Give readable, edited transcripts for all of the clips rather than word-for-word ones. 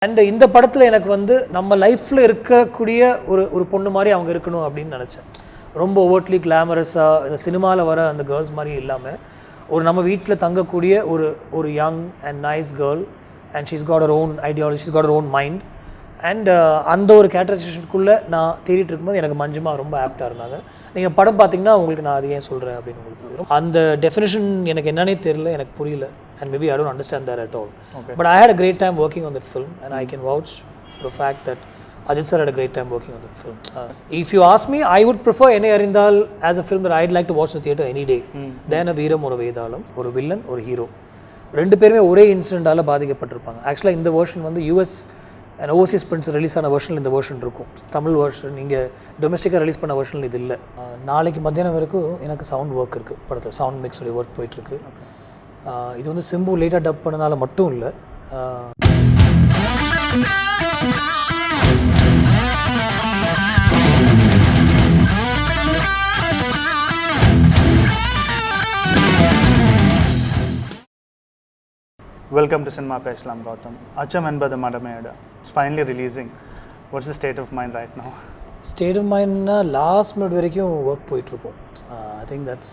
And இந்த படத்தில் எனக்கு வந்து நம்ம லைஃப்பில் இருக்கக்கூடிய ஒரு பொண்ணு மாதிரி அவங்க இருக்கணும் அப்படின்னு நினச்சேன். ரொம்ப ஓவர்ட்லி கிளாமரஸாக இந்த சினிமாவில் வர அந்த கேர்ள்ஸ் மாதிரி இல்லாமல் ஒரு நம்ம வீட்டில் தங்கக்கூடிய ஒரு young and nice girl and she's got her own ideology, she's got her own mind. And அந்த ஒரு கேரக்டரைசேஷனுக்குள்ளே நான் தேடிட்டு இருக்கும்போது எனக்கு மஞ்சுமா ரொம்ப ஆப்டாக இருந்தாங்க. நீங்கள் படம் பார்த்தீங்கன்னா உங்களுக்கு நான் அது ஏன் சொல்கிறேன் அப்படின்னு உங்களுக்கு புரியும். அந்த டெஃபினேஷன் எனக்கு என்னன்னே தெரியல, எனக்கு புரியல. And maybe I don't understand that at all. Okay. But I had a great time working on that film, and I can vouch for the fact that Ajit sir had a great time working on that film. If you ask me, I would prefer Yennai Arindhal as a film that I'd like to watch in the theatre any day than a Veeram or a Vedalam or a villain or a hero. ரெண்டு பேருமே ஒரே இன்சிடென்ட்டால் பாதிக்கப்பட்டிருப்பாங்க. ஆக்சுவலாக இந்த version வந்து US and Overseas prints release ஆன வெர்ஷனில் இந்த version இருக்கும். Tamil version இங்கே டொமஸ்டிக்காக ரிலீஸ் பண்ண வெர்ஷனில் இது இல்லை. நாளைக்கு மத்தியானம் வரைக்கும் எனக்கு சவுண்ட் ஒர்க் இருக்குது. படத்தில் சவுண்ட் மிக்ஸோடைய ஒர்க் போயிட்டுருக்கு. இது வந்து சிம்பு லேட்டாக டப் பண்ணனால மட்டும் இல்லை. Welcome to Cinema Pesalam, Gautham. Achcham Yenbathu Madamaiyada. It's finally releasing. What's the state of mind right now? State of mind na last minute வரைக்கும் ஒர்க் போயிட்டுருக்கோம். I think that's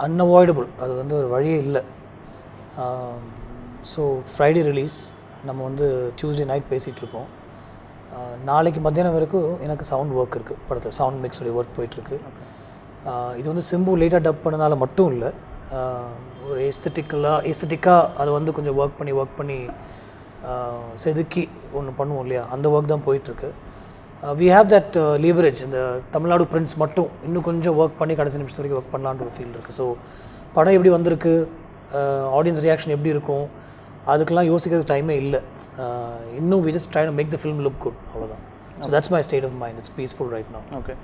unavoidable. அது வந்து ஒரு வழியே இல்லை. ஸோ ஃப்ரைடே ரிலீஸ், நம்ம வந்து Tuesday night பேசிகிட்ருக்கோம். நாளைக்கு மத்தியானம் வரைக்கும் எனக்கு சவுண்ட் ஒர்க் இருக்குது. படத்தில் சவுண்ட் மிக்ஸோடைய ஒர்க் போயிட்டுருக்கு. இது வந்து சிம்பு லேட்டாக டப் பண்ணனால மட்டும் இல்லை, ஒரு எஸ்தட்டிக்காக அதை வந்து கொஞ்சம் ஒர்க் பண்ணி செதுக்கி ஒன்று பண்ணுவோம் இல்லையா, அந்த ஒர்க் தான் போயிட்டுருக்கு. We have that leverage. இந்த தமிழ்நாடு பிரிண்ட்ஸ் மட்டும் இன்னும் கொஞ்சம் ஒர்க் பண்ணி கடைசி நிமிஷம் வரைக்கும் ஒர்க் பண்ணலான்ற ஒரு ஃபீல் இருக்குது. ஸோ படம் எப்படி வந்திருக்கு, ஆடியன்ஸ் ரியாக்ஷன் எப்படி இருக்கும், அதுக்கெல்லாம் யோசிக்கிறதுக்கு டைமே இல்லை. இன்னும் we just try to make the film look good, அவ்வளோதான். So that's my state of mind. It's peaceful right now. Okay,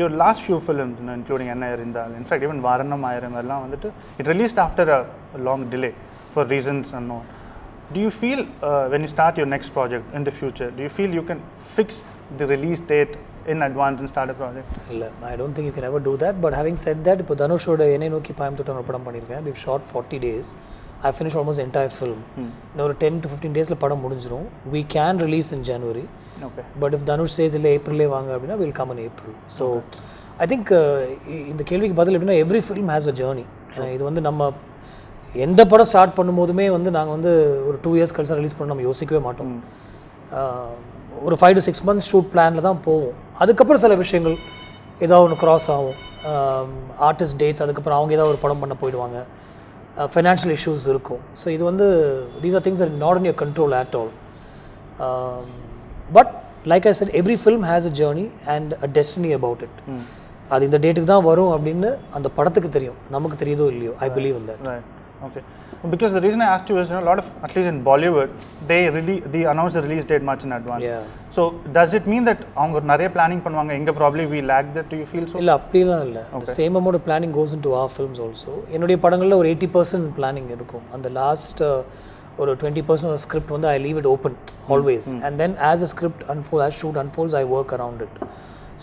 your last few films, including Yennai Arindhal, in fact even Varanam Ayiram எல்லாம் வந்துட்டு it released after a long delay for reasons unknown. Do you feel when you start your next project in the future, do you feel you can fix the release date in advance and start a project? இல்லை, I don't think you can ever do that. But having said that, இப்போ தனுஷோட என்னை நோக்கி பாயம் தொட்டம் ஒரு படம் பண்ணியிருக்கேன். we've shot 40 days. I finished almost the entire film. இன்னும் ஒரு 10 to 15 days படம் முடிஞ்சிடும். We can release in January. Okay. But if Dhanush says இல்லை ஏப்ரல்லே வாங்க அப்படின்னா we'll come in April. So I think இந்த கேள்விக்கு பதில் எப்படின்னா every film has a journey. இது வந்து நம்ம எந்த படம் ஸ்டார்ட் பண்ணும்போதுமே வந்து நாங்கள் வந்து ஒரு 2 years கழிச்சு ரிலீஸ் பண்ண நம்ம யோசிக்கவே மாட்டோம். ஒரு 5 to 6 months ஷூட் பிளானில் தான் போவோம். அதுக்கப்புறம் சில விஷயங்கள் ஏதாவது ஒன்று க்ராஸ் ஆகும். ஆர்டிஸ்ட் டேட்ஸ், அதுக்கப்புறம் அவங்க ஏதாவது ஒரு படம் பண்ண போயிடுவாங்க. ஃபைனான்ஷியல் இஷ்யூஸ் இருக்கும். ஸோ இது வந்து these are things are not in your control at all. But like I said, every film has a journey and a destiny about it. அது இந்த டேட்டுக்கு தான் வரும் அப்படின்னு அந்த படத்துக்கு தெரியும், நமக்கு தெரியுதோ இல்லையோ. I believe in that. Right. Okay. Because the reason I asked you is, a lot of, at least in Bollywood, they announce the release date much in advance. Yeah. So does it mean that அவங்க நிறைய planning பண்ணுவாங்க, எங்க probably we lack that? Do you feel so? இல்லை, அப்படிலாம் இல்லை. The same amount of planning goes into our films also. என்னுடைய படங்களில் ஒரு 80% planning இருக்கும். அந்த லாஸ்ட் ஒரு 20% of the script வந்து I leave it open always. And then as the script unfolds, as shoot unfolds, I work around it.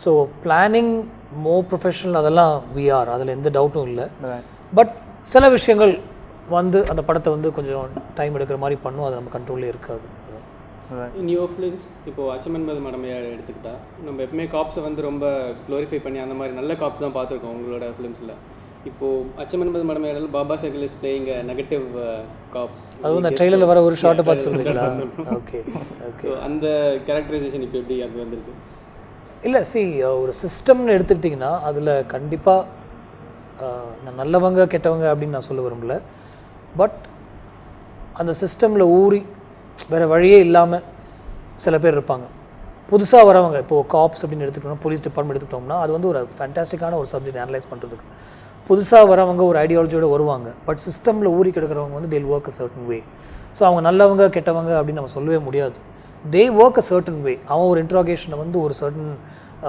So planning more professional, அதெல்லாம் we are, அதில் எந்த டவுட்டும் இல்லை. பட் சில விஷயங்கள் வந்து அந்த படத்தை வந்து கொஞ்சம் டைம் எடுக்கிற மாதிரி பண்ணும், அது நம்ம கண்ட்ரோல்லே இருக்காது. இன் யுவர் ஃபிலிம்ஸ் இப்போது அச்சம் என்பது மடமையாட எடுத்துக்கிட்டா, நம்ம எப்பவுமே காப்ஸை வந்து ரொம்ப க்ளோரிஃபை பண்ணி அந்த மாதிரி நல்ல காப்ஸ் தான் பார்த்துருக்கோம் உங்களோட ஃபிலிம்ஸில். இப்போது Achcham Enbadhu Madamaiyada Baba Sehgal is playing negative cop, அது வந்து ட்ரெய்லரில் வர ஒரு ஷார்ட்டை பார்த்து சொல்லுங்களா? Okay okay. அந்த கேரக்டரைசேஷன் இப்போ எப்படி அது வந்திருக்கு? இல்லை, ஒரு சிஸ்டம்னு எடுத்துக்கிட்டிங்கன்னா அதில் கண்டிப்பாக நான் நல்லவங்க கெட்டவங்க அப்படின்னு நான் சொல்ல விரும்பல. பட் அந்த சிஸ்டமில் ஊறி வேறு வழியே இல்லாமல் சில பேர் இருப்பாங்க. புதுசாக வரவங்க, இப்போது காப்ஸ் அப்படின்னு எடுத்துக்கிட்டோம்னா, போலீஸ் டிபார்ட்மெண்ட் எடுத்துக்கிட்டோம்னா, அது வந்து ஒரு ஃபேண்டாஸ்டிக்கான ஒரு சப்ஜெக்ட் அனலைஸ் பண்ணுறதுக்கு. புதுசாக வரவங்க ஒரு ஐடியாலஜியோடு வருவாங்க. பட் சிஸ்டமில் ஊறி கிடக்கிறவங்க வந்து they'll work a certain way. So அவங்க நல்லவங்க கெட்டவங்க அப்படின்னு நம்ம சொல்லவே முடியாது. they work a certain way. அவன் ஒரு இன்ட்ராகேஷனை வந்து ஒரு சர்டன்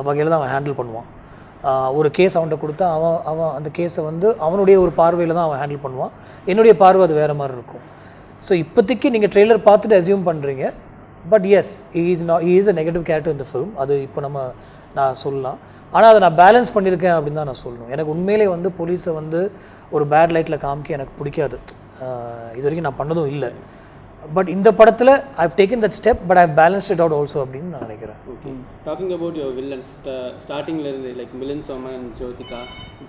வகையில் தான் அவன் ஹேண்டில் பண்ணுவான். ஒரு கேஸ் அவன்கிட்ட கொடுத்தா அவன் அந்த கேஸை வந்து அவனுடைய ஒரு பார்வையில் தான் அவன் ஹேண்டில் பண்ணுவான். என்னுடைய பார்வை அது வேறு மாதிரி இருக்கும். ஸோ இப்போதைக்கு நீங்கள் ட்ரெய்லர் பார்த்துட்டு அசியூம் பண்ணுறீங்க. But yes, he is a negative character in the film. அது இப்போ நான் சொல்லலாம். ஆனால் அதை நான் பேலன்ஸ் பண்ணியிருக்கேன் அப்படின்னு தான் நான் சொல்லணும். எனக்கு உண்மையிலே வந்து போலீஸை வந்து ஒரு பேட் லைட்டில் காமிக்க எனக்கு பிடிக்காது. இது வரைக்கும் நான் பண்ணதும் இல்லை. பட் இந்த படத்தில் I've taken that step but I've balanced it out also அப்படின்னு நான் நினைக்கிறேன். Okay, talking about your villains, ஸ்டார்டிங்லேருந்து லைக் மிலன் சோமன், ஜோதிகா,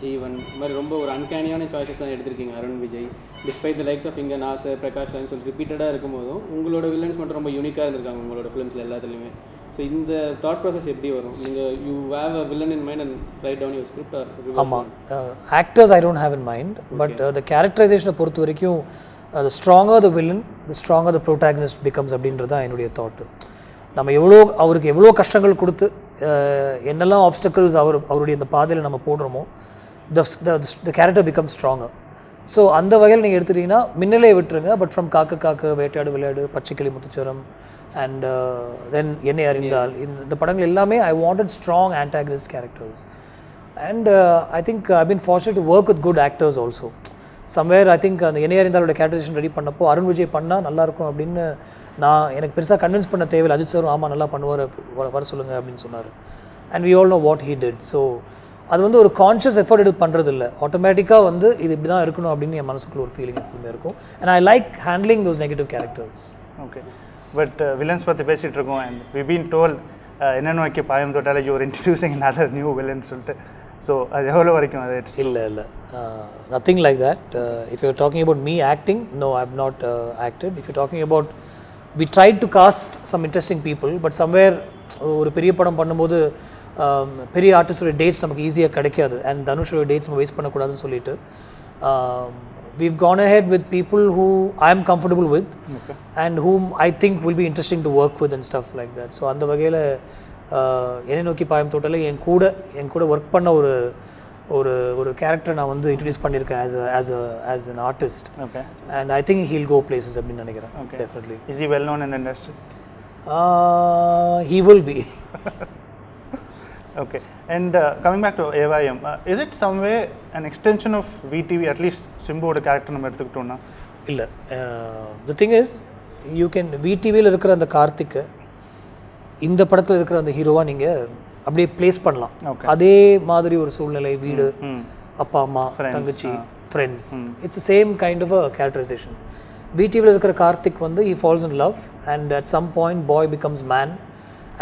ஜீவன், இந்த மாதிரி ரொம்ப ஒரு அன்கேனியான சாய்ஸஸ் தான் எடுத்திருக்கீங்க. Arun, Vijay, despite the likes of இங்கே நாசர், பிரகாஷ்னு சொல்லி ரிப்பீட்டடாக இருக்கும்போதும் உங்களோட வில்லன்ஸ் மட்டும் ரொம்ப யூனிக்காக இருந்திருக்காங்க உங்களோட ஃபிலிம்ஸில் எல்லாத்துலேயுமே. ஸோ இந்த தாட் ப்ராசஸ் எப்படி வரும்? நீங்கள் you have a villain in mind and write down your script or? ஆமாம், actors I don't have in mind, but the கேரக்டரைசேஷனை பொறுத்த வரைக்கும் the stronger the villain, the stronger the protagonist becomes அப்படின்றது தான் என்னுடைய தாட்டு. நம்ம அவருக்கு எவ்வளோ கஷ்டங்கள் கொடுத்து என்னெல்லாம் ஆப்ஸ்டக்கிள்ஸ் அவருடைய அந்த பாதையில் நம்ம போடுறோமோ the character becomes stronger. So அந்த வகையில் நீங்கள் எடுத்துட்டிங்கன்னா மின்னலே விட்டுருங்க, பட் ஃப்ரம் காக்க காக்க, வேட்டையாடு விளையாடு, பச்சைக்கிளி முத்துச்சரம் அண்ட் தென் என்னை அறிந்தால், இந்த படங்கள் எல்லாமே I wanted strong antagonist characters. And I think I've been fortunate to work with good actors also. Somewhere I think அந்த என்னை அறிந்தாலோட கேரக்டரைசேஷன் ரெடி பண்ணப்போ அருண் விஜய் பண்ணால் நல்லாயிருக்கும் அப்படின்னு எனக்கு பெருசாக கன்வின்ஸ் பண்ண தேவையில்லை. அஜித் சாரும் ஆமாம் நல்லா பண்ணுவார், வர சொல்லுங்கள் அப்படின்னு சொன்னார். And we all know what he did. So அது வந்து ஒரு கான்ஷியஸ் எஃபர்ட் எடுத்து பண்ணுறது இல்லை, ஆட்டோமேட்டிக்காக வந்து இது இப்படி தான் இருக்கணும் அப்படின்னு என் மனசுக்குள்ள ஒரு ஃபீலிங் எப்பவுமே இருக்கும். And I like handling those negative characters. Okay, but villains பற்றி பேசிகிட்டு இருக்கோம் and we been told Ennai Nokki Paayum Thotta you're introducing another new villain சொல்லிட்டு. ஸோ அது எவ்வளோ வரைக்கும் அது? இல்லை nothing like that. If you're talking about me acting, no, I've not acted. If you're talking about, we tried to cast some interesting people, but somewhere ஒரு பெரிய படம் பண்ணும்போது பெரிய ஆர்டிஸ்டோட டேட்ஸ் நமக்கு ஈஸியாக கிடைக்காது, அண்ட் தனுஷோட டேட்ஸ் நம்ம வேஸ்ட் பண்ணக்கூடாதுன்னு சொல்லிட்டு we've gone ahead with people who I am comfortable with, okay, and whom I think will be interesting to work with and stuff like that. So அந்த வகையில் என்னை நோக்கி பாயம் தோட்டல என் கூட ஒர்க் பண்ண ஒரு கேரக்டர் நான் வந்து இன்ட்ரடியூஸ் பண்ணியிருக்கேன் as an artist. Okay. And I think he'll go places அப்படின்னு நினைக்கிறேன். Okay. Definitely. Is he well known in the industry? He will be. Okay. And coming back to AYM, is it some way an extension of VTV, at least சிம்புவோட character நம்ம எடுத்துக்கிட்டோம்னா? இல்லை, the thing is you can VTVயில் இருக்கிற அந்த கார்த்திக்கு இந்த படத்தில் இருக்கிற அந்த ஹீரோவாக நீங்கள் அப்படியே பிளேஸ் பண்ணலாம். அதே மாதிரி ஒரு சூழ்நிலை, வீடு, அப்பா அம்மா, தங்கச்சி, friends, it's same kind of a characterisation. VTVயில் இருக்கிற கார்த்திக் வந்து he falls in love and at some point boy becomes man,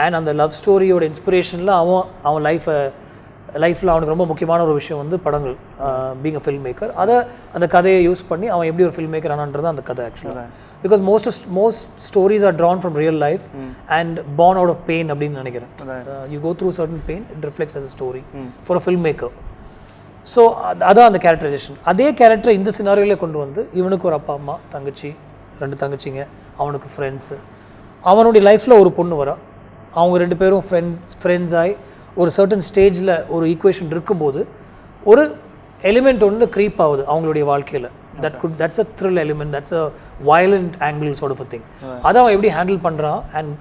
and அந்த லவ் ஸ்டோரியோட இன்ஸ்பிரேஷனில் அவன் லைஃப்பில் அவனுக்கு ரொம்ப முக்கியமான ஒரு விஷயம் வந்து படங்கள், பீங் அ ஃபில்ம் மேக்கர். அந்த கதையை யூஸ் பண்ணி அவன் எப்படி ஒரு ஃபில்ம் மேக்கர் ஆனான்றது அந்த கதை ஆக்சுவலாக. Because most stories are drawn from real life and born out of pain அப்படின்னு நினைக்கிறேன். You go through certain pain, it reflects as a story for a film maker. So அதான் அந்த கேரக்டரைசேஷன். அதே கேரக்டரை இந்த சினாரியோவிலே கொண்டு வந்து இவனுக்கு ஒரு அப்பா அம்மா, தங்கச்சி, 2 தங்கச்சிங்க, அவனுக்கு ஃப்ரெண்ட்ஸு, அவனுடைய லைஃப்பில் ஒரு பொண்ணு வரா, அவங்க 2 பேரும் ஃப்ரெண்ட்ஸ் ஆகி ஒரு சர்டன் ஸ்டேஜில் ஒரு ஈக்குவேஷன் இருக்கும்போது ஒரு எலிமெண்ட் ஒன்று க்ரீப் ஆகுது அவங்களுடைய வாழ்க்கையில். That's a thrill element, that's a violent angle sort of a thing. அதை அவன் எப்படி ஹேண்டில் பண்ணுறான் அண்ட்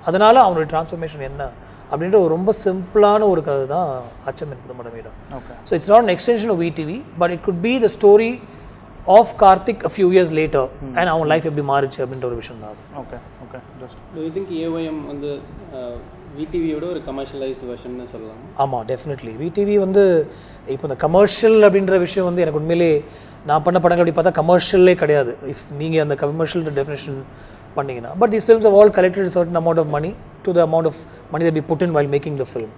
அதனால் அவனுடைய டிரான்ஸ்ஃபர்மேஷன் என்ன அப்படின்ற ஒரு ரொம்ப சிம்பிளான ஒரு கதை தான் Achcham Enbadhu Madamaiyada. So it's not an extension of VTV, but it could be the story of Karthik a few years later and அவன் லைஃப் எப்படி மாறிச்சு அப்படின்ற ஒரு விஷயம் தான் அது. Okay okay. Do you think AYM வந்து VTVயோட ஒரு கமர்ஷியலைஸ்டு வெர்ஷன் சொல்லலாம்? ஆமாம், டெஃபினெட்லி. VTV வந்து இப்போ இந்த கமர்ஷியல் அப்படின்ற விஷயம் வந்து எனக்கு உண்மையிலே நான் பண்ண படங்கள் அப்படி பார்த்தா கமர்ஷியலே கிடையாது, இஃப் நீங்கள் அந்த கமர்ஷியல் டெஃபினேஷன் பண்ணிங்கன்னா. But these films have all collected a certain amount of money to the amount of money that we put in while making the film,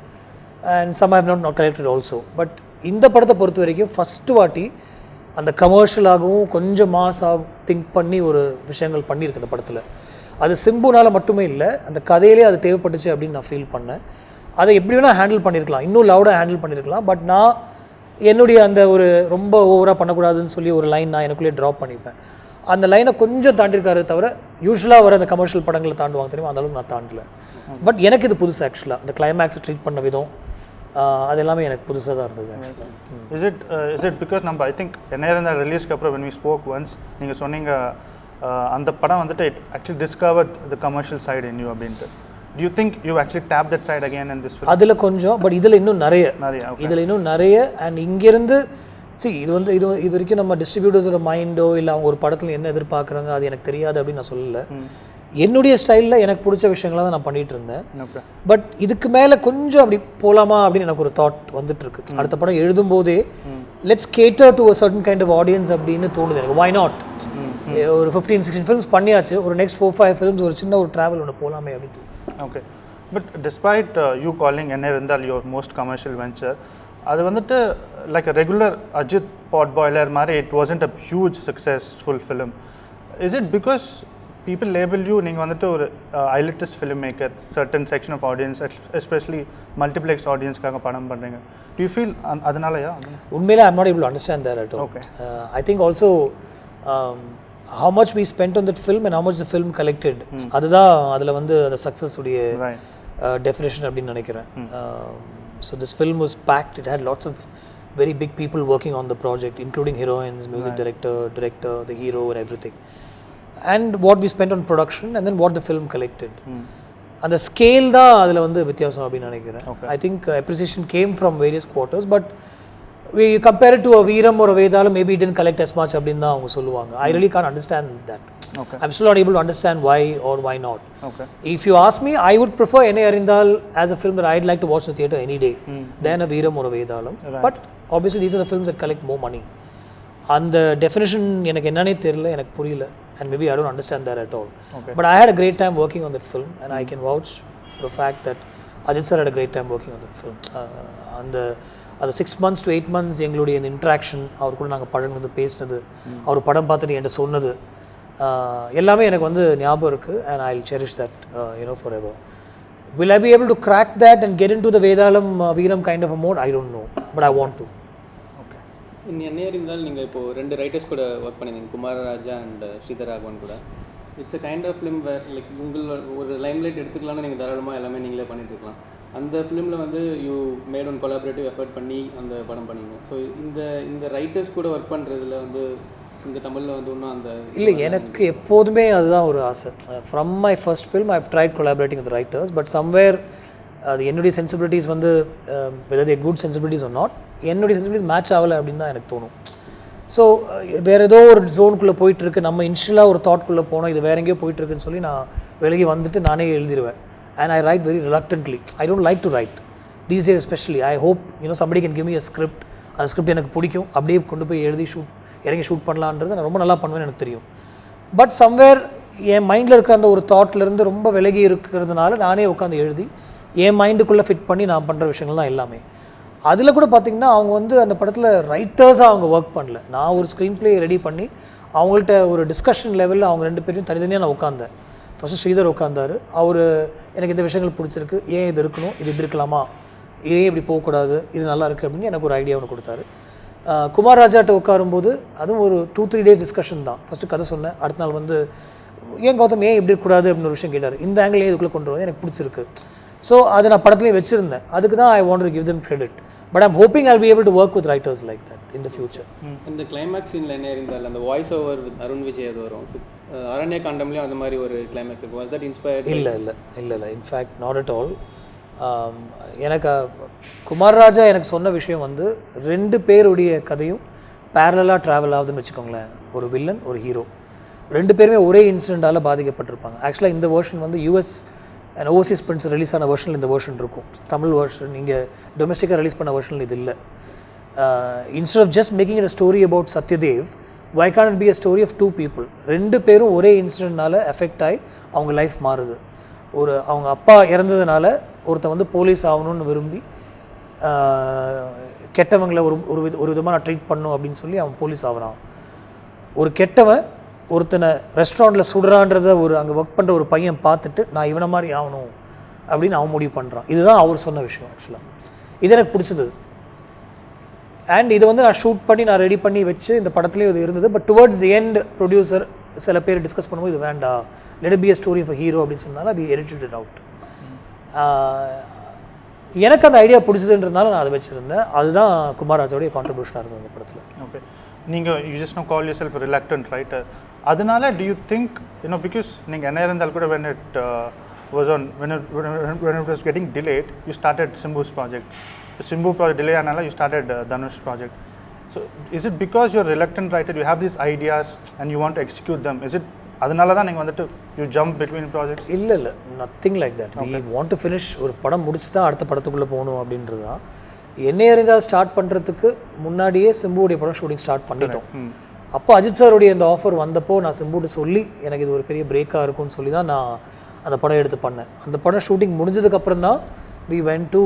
and some have not collected also. But இந்த படத்தை பொறுத்த வரைக்கும் first வாட்டி அந்த கமர்ஷியலாகவும் கொஞ்சம் மாஸாக think பண்ணி ஒரு விஷயங்கள் பண்ணியிருக்கு அந்த படத்தில். அது சிம்புனால் மட்டுமே இல்லை, அந்த கதையிலே அது தேவைப்பட்டுச்சு அப்படின்னு நான் ஃபீல் பண்ணேன். அதை எப்படி வேணால் ஹேண்டில் பண்ணியிருக்கலாம், இன்னும் லவுடாக ஹேண்டில் பண்ணியிருக்கலாம். பட் நான் என்னுடைய அந்த ஒரு ரொம்ப ஓவராக பண்ணக்கூடாதுன்னு சொல்லி ஒரு லைன் நான் எனக்குள்ளேயே ட்ராப் பண்ணிப்பேன். அந்த லைனை கொஞ்சம் தாண்டிருக்காரு தவிர யூஸ்வலாக வர அந்த கமர்ஷியல் படங்களை தாண்டுவாங்க தெரியுமா, அந்த அளவுக்கு நான் தாண்டல. பட் எனக்கு இது புதுசு ஆக்சுவலாக, அந்த கிளைமேக்ஸை ட்ரீட் பண்ண விதம் அது எல்லாமே எனக்கு புதுசாக தான் இருந்தது ஆக்சுவலாக. இஸ் இட் பிகாஸ் நம்ம ஐ திங்க் என்ன இருந்த ரிலீஸ்க்கு அப்புறம் when we spoke once நீங்கள் சொன்னீங்க அந்த படம் வந்துட்டு it actually discovered the commercial side in you அப்படின்ட்டு. Do you think you actually tapped that side again in this film? அதில் கொஞ்சம், பட் இதில் இன்னும் நிறைய அண்ட் இங்கேருந்து இது வரைக்கும் நம்ம டிஸ்ட்ரிபியூட்டர்ஸோட மைண்டோ இல்லை அவங்க ஒரு படத்தில் என்ன எதிர்பார்க்குறாங்க அது எனக்கு தெரியாது அப்படின்னு நான் சொல்லலை. என்னுடைய ஸ்டைலில் எனக்கு பிடிச்ச விஷயங்களாக தான் நான் பண்ணிகிட்டு இருந்தேன். பட் இதுக்கு மேலே கொஞ்சம் அப்படி போகலாமா அப்படின்னு எனக்கு ஒரு தாட் வந்துட்டுருக்கு. அடுத்த படம் எழுதும்போதே let's cater to a certain kind of audience அப்படின்னு தோணுது எனக்கு. Why not? ஒரு 15-16 ஃபிலிம்ஸ் பண்ணியாச்சு, ஒரு நெக்ஸ்ட் 4-5 ஃபிலிம்ஸ் ஒரு சின்ன ஒரு ட்ராவல் ஒன்று போகலாமே அப்படின்னு. Okay, but despite you calling Yennai Arindhal your most commercial venture, அது வந்துட்டு like regular Ajith potboiler மாதிரி it wasn't a huge successful film. Is it because people label you நீங்கள் வந்துட்டு ஒரு elitist film maker, certain section of audience, especially multiplex ஆடியன்ஸ்க்காக படம் பண்ணுறீங்க? Do you feel அதனாலயா? உண்மையிலே I am not able to understand that at all. Okay, I think also how much we spent on that film and how much the film collected, அதுதான் அதில் வந்து அந்த success உடைய டெஃபினேஷன் அப்படின்னு நினைக்கிறேன். So this film was packed. It had lots of very big people working on the project, including heroines, music director, the hero and everything. And what we spent on production and then what the film collected. And the scale தான் அதில் வந்து வித்தியாசம் அப்படின்னு நினைக்கிறேன். I think appreciation came from various quarters, but we compare it to a Veeram or a Vedalam, maybe it didn't collect as much அப்படின்னு தான் அவங்க சொல்லுவாங்க. I really can't understand that. I'm still not able to understand why or why not. If you ask me, I would prefer Yennai Arindhal as a film that I'd like to watch in the theatre any day than a Veeram or a Vedalam. But obviously these are the films that collect more money. And the definition எனக்கு என்னன்னே தெரியல, எனக்கு புரியல, and maybe I don't understand that at all. But I had a great time working on that film, and I can vouch for the fact that Ajit sir had a great time working on that film. அந்த 6 months to 8 months எங்களுடைய இந்த interaction, அவர் கூட நாங்கள் பழகுனது, பேசினது, அவர் படம் பார்த்துட்டு என்கிட்ட சொன்னது எல்லாமே எனக்கு வந்து ஞாபகம் இருக்குது. And I will cherish that for ever. Will I be able to crack that and get in to the Vedalam Veeram kind of a mode? I don't know, but I want to. Okay, Yennai Arindhal நீங்கள் இப்போது 2 writers கூட work பண்ணியிருந்தீங்க, Kumar Raja and Sridhar Raghavan கூட. It's a kind of film where like உங்கள் ஒரு limelight எடுத்துக்கலாம்னு நீங்கள் தாராளமாக எல்லாமே நீங்களே பண்ணிட்டு இருக்கலாம். அந்த ஃபிலிமில் வந்து you mat one collaborative effort பண்ணி அந்த படம் பண்ணிங்க. ஸோ இந்த ரைட்டர்ஸ் கூட ஒர்க் பண்ணுறதுல வந்து இங்கே தமிழில் வந்து இன்னும் அந்த இல்லை, எனக்கு எப்போதுமே அதுதான் ஒரு ஆசை. From my first film I have tried collaborating with writers, but somewhere அது என்னுடைய சென்சிபிலிட்டிஸ் வந்து whether they good sensibilities or not, என்னுடைய சென்சிபிலிட்டிஸ் மேட்ச் ஆகலை அப்படின்னு தான் எனக்கு தோணும். ஸோ வேறு ஏதோ ஒரு ஜோனுக்குள்ளே போயிட்டுருக்கு, நம்ம இன்ஷியலாக ஒரு தாட்குள்ளே போனோம், இது வேற எங்கேயோ போயிட்டுருக்குன்னு சொல்லி நான் விலகி வந்துட்டு நானே எழுதிடுவேன். And I write very reluctantly. I don't like to write these days especially. I hope somebody can give me a script. அந்த ஸ்கிரிப்ட் எனக்கு பிடிக்கும், அப்படியே கொண்டு போய் எழுதி இறங்கி ஷூட் பண்ணலான்றது நான் ரொம்ப நல்லா பண்ணுவேன்னு எனக்கு தெரியும். பட் சம்வேர் என் மைண்டில் இருக்கிற அந்த ஒரு தாட்லேருந்து ரொம்ப விலகி இருக்கிறதுனால நானே உட்காந்து எழுதி என் மைண்டுக்குள்ளே ஃபிட் பண்ணி நான் பண்ணுற விஷயங்கள் தான் எல்லாமே. அதில் கூட பார்த்திங்கன்னா அவங்க வந்து அந்த படத்தில் ரைட்டர்ஸாக அவங்க ஒர்க் பண்ணல. நான் ஒரு ஸ்க்ரீன் ப்ளே ரெடி பண்ணி அவங்கள்ட்ட ஒரு டிஸ்கஷன் லெவலில் அவங்க 2 பேரையும் தனித்தனியாக நான் உட்காந்தேன். ஃபஸ்ட்டு ஸ்ரீதர் உட்காந்தார், அவர் எனக்கு இந்த விஷயங்கள் பிடிச்சிருக்கு, ஏன் இது இருக்கணும், இது இப்படி இருக்கலாமா, ஏன் இப்படி போகக்கூடாது, இது நல்லா இருக்குது அப்படின்னு எனக்கு ஒரு ஐடியா ஒன்று கொடுத்தாரு. குமார் ராஜாட்ட உட்காரும்போது அதுவும் ஒரு 2-3 days டிஸ்கஷன் தான். ஃபஸ்ட்டு கதை சொன்னேன், அடுத்த நாள் வந்து ஏன் கௌதம் ஏன் இப்படி இருக்கக்கூடாது அப்படின்னு ஒரு விஷயம் கேட்டார். இந்த ஆங்கிள் ஏன் இதுக்குள்ளே கொண்டு வரது எனக்கு பிடிச்சிருக்கு. ஸோ அதை நான் படத்துலேயே வச்சுருந்தேன். அதுக்கு தான் I want to give them credit. But I'm hoping I'll be able to work with writers like that in the future. இந்த கிளைமேக்ஸ் சீனில் என்ன இருந்தால் அந்த voice over with Arun Vijay அது வரும். அரண்ய காண்டம்லேயும் அந்த மாதிரி ஒரு கிளைமேக்ஸ் இருக்கும். Was that inspired? இல்லை இன்ஃபேக்ட் நாட் அட் ஆல். எனக்கு குமார் ராஜா எனக்கு சொன்ன விஷயம் வந்து 2 பேருடைய கதையும் பேரலாக ட்ராவல் ஆகுதுன்னு வச்சுக்கோங்களேன். ஒரு வில்லன், ஒரு ஹீரோ, 2 பேருமே ஒரே இன்சிடெண்ட்டால் பாதிக்கப்பட்டிருப்பாங்க. ஆக்சுவலாக இந்த வேர்ஷன் வந்து US and Overseas prints release ஆன வேர்ஷனில் இந்த வேர்ஷன் இருக்கும். தமிழ் வேர்ஷன் இங்கே டொமஸ்டிக்காக ரிலீஸ் பண்ண வேர்ஷனில் இது இல்லை. Instead of just making it a story about Sathyadev, why can't it be a story of 2 people? 2 பேரும் ஒரே இன்சிடெண்ட்னால எஃபெக்ட் ஆகி அவங்க லைஃப் மாறுது. அவங்க அப்பா இறந்ததுனால ஒருத்தன் வந்து போலீஸ் ஆகணும்னு விரும்பி கெட்டவங்களை ஒரு விதமாக நான் ட்ரீட் பண்ணும் அப்படின்னு சொல்லி அவன் போலீஸ் ஆகிறான். ஒரு கெட்டவன் ஒருத்தனை ரெஸ்டாரண்ட்டில் சுடுறான்றதை அங்கே ஒர்க் பண்ணுற ஒரு பையன் பார்த்துட்டு நான் இவனை மாதிரி ஆகணும் அப்படின்னு அவன் முடிவு பண்ணுறான். இதுதான் அவர் சொன்ன விஷயம். ஆக்சுவலாக இது எனக்கு பிடிச்சது. அண்ட் இதை வந்து நான் ஷூட் பண்ணி நான் ரெடி பண்ணி வச்சு இந்த படத்துலேயே இது இருந்தது. But towards the end producer சில பேர் டிஸ்கஸ் பண்ணும்போது இது வேண்டாம், let it be a story of a hero அப்படின்னு சொன்னால அது edited it out. எனக்கு அந்த ஐடியா பிடிச்சதுன்றதுனால நான் அதை வச்சுருந்தேன். அதுதான் குமார் ராஜாவுடைய கான்ட்ரிபியூஷனாக இருந்தது அந்த படத்தில். ஓகே, நீங்கள் you just know call yourself reluctant writer. அதனால do you think பிகாஸ் நீங்கள் Yennai Arindhal கூட when it was getting delayed, you started Simbu's project. The Simbu project delay ஆனால you started Dhanush project. So is it because you're a reluctant writer, you have these ideas and you want to execute them? Is it அதனால தான் நீங்கள் வந்துட்டு you jump between projects? இல்லை nothing like that. We want to finish. ஒரு படம் முடிச்சு தான் அடுத்த படத்துக்குள்ளே போகணும் அப்படின்றது தான். Yennai Arindhal ஸ்டார்ட் பண்ணுறதுக்கு முன்னாடியே சிம்புவுடைய படம் ஷூட்டிங் ஸ்டார்ட் பண்ணிட்டோம். அப்போ அஜித் சாருடைய இந்த ஆஃபர் வந்தப்போ நான் சிம்புட்டு சொல்லி எனக்கு இது ஒரு பெரிய பிரேக்காக இருக்கும்னு சொல்லி தான் நான் அந்த படம் எடுத்து பண்ணேன். அந்த படம் ஷூட்டிங் முடிஞ்சதுக்கப்புறம் தான் வி வென்ட் டு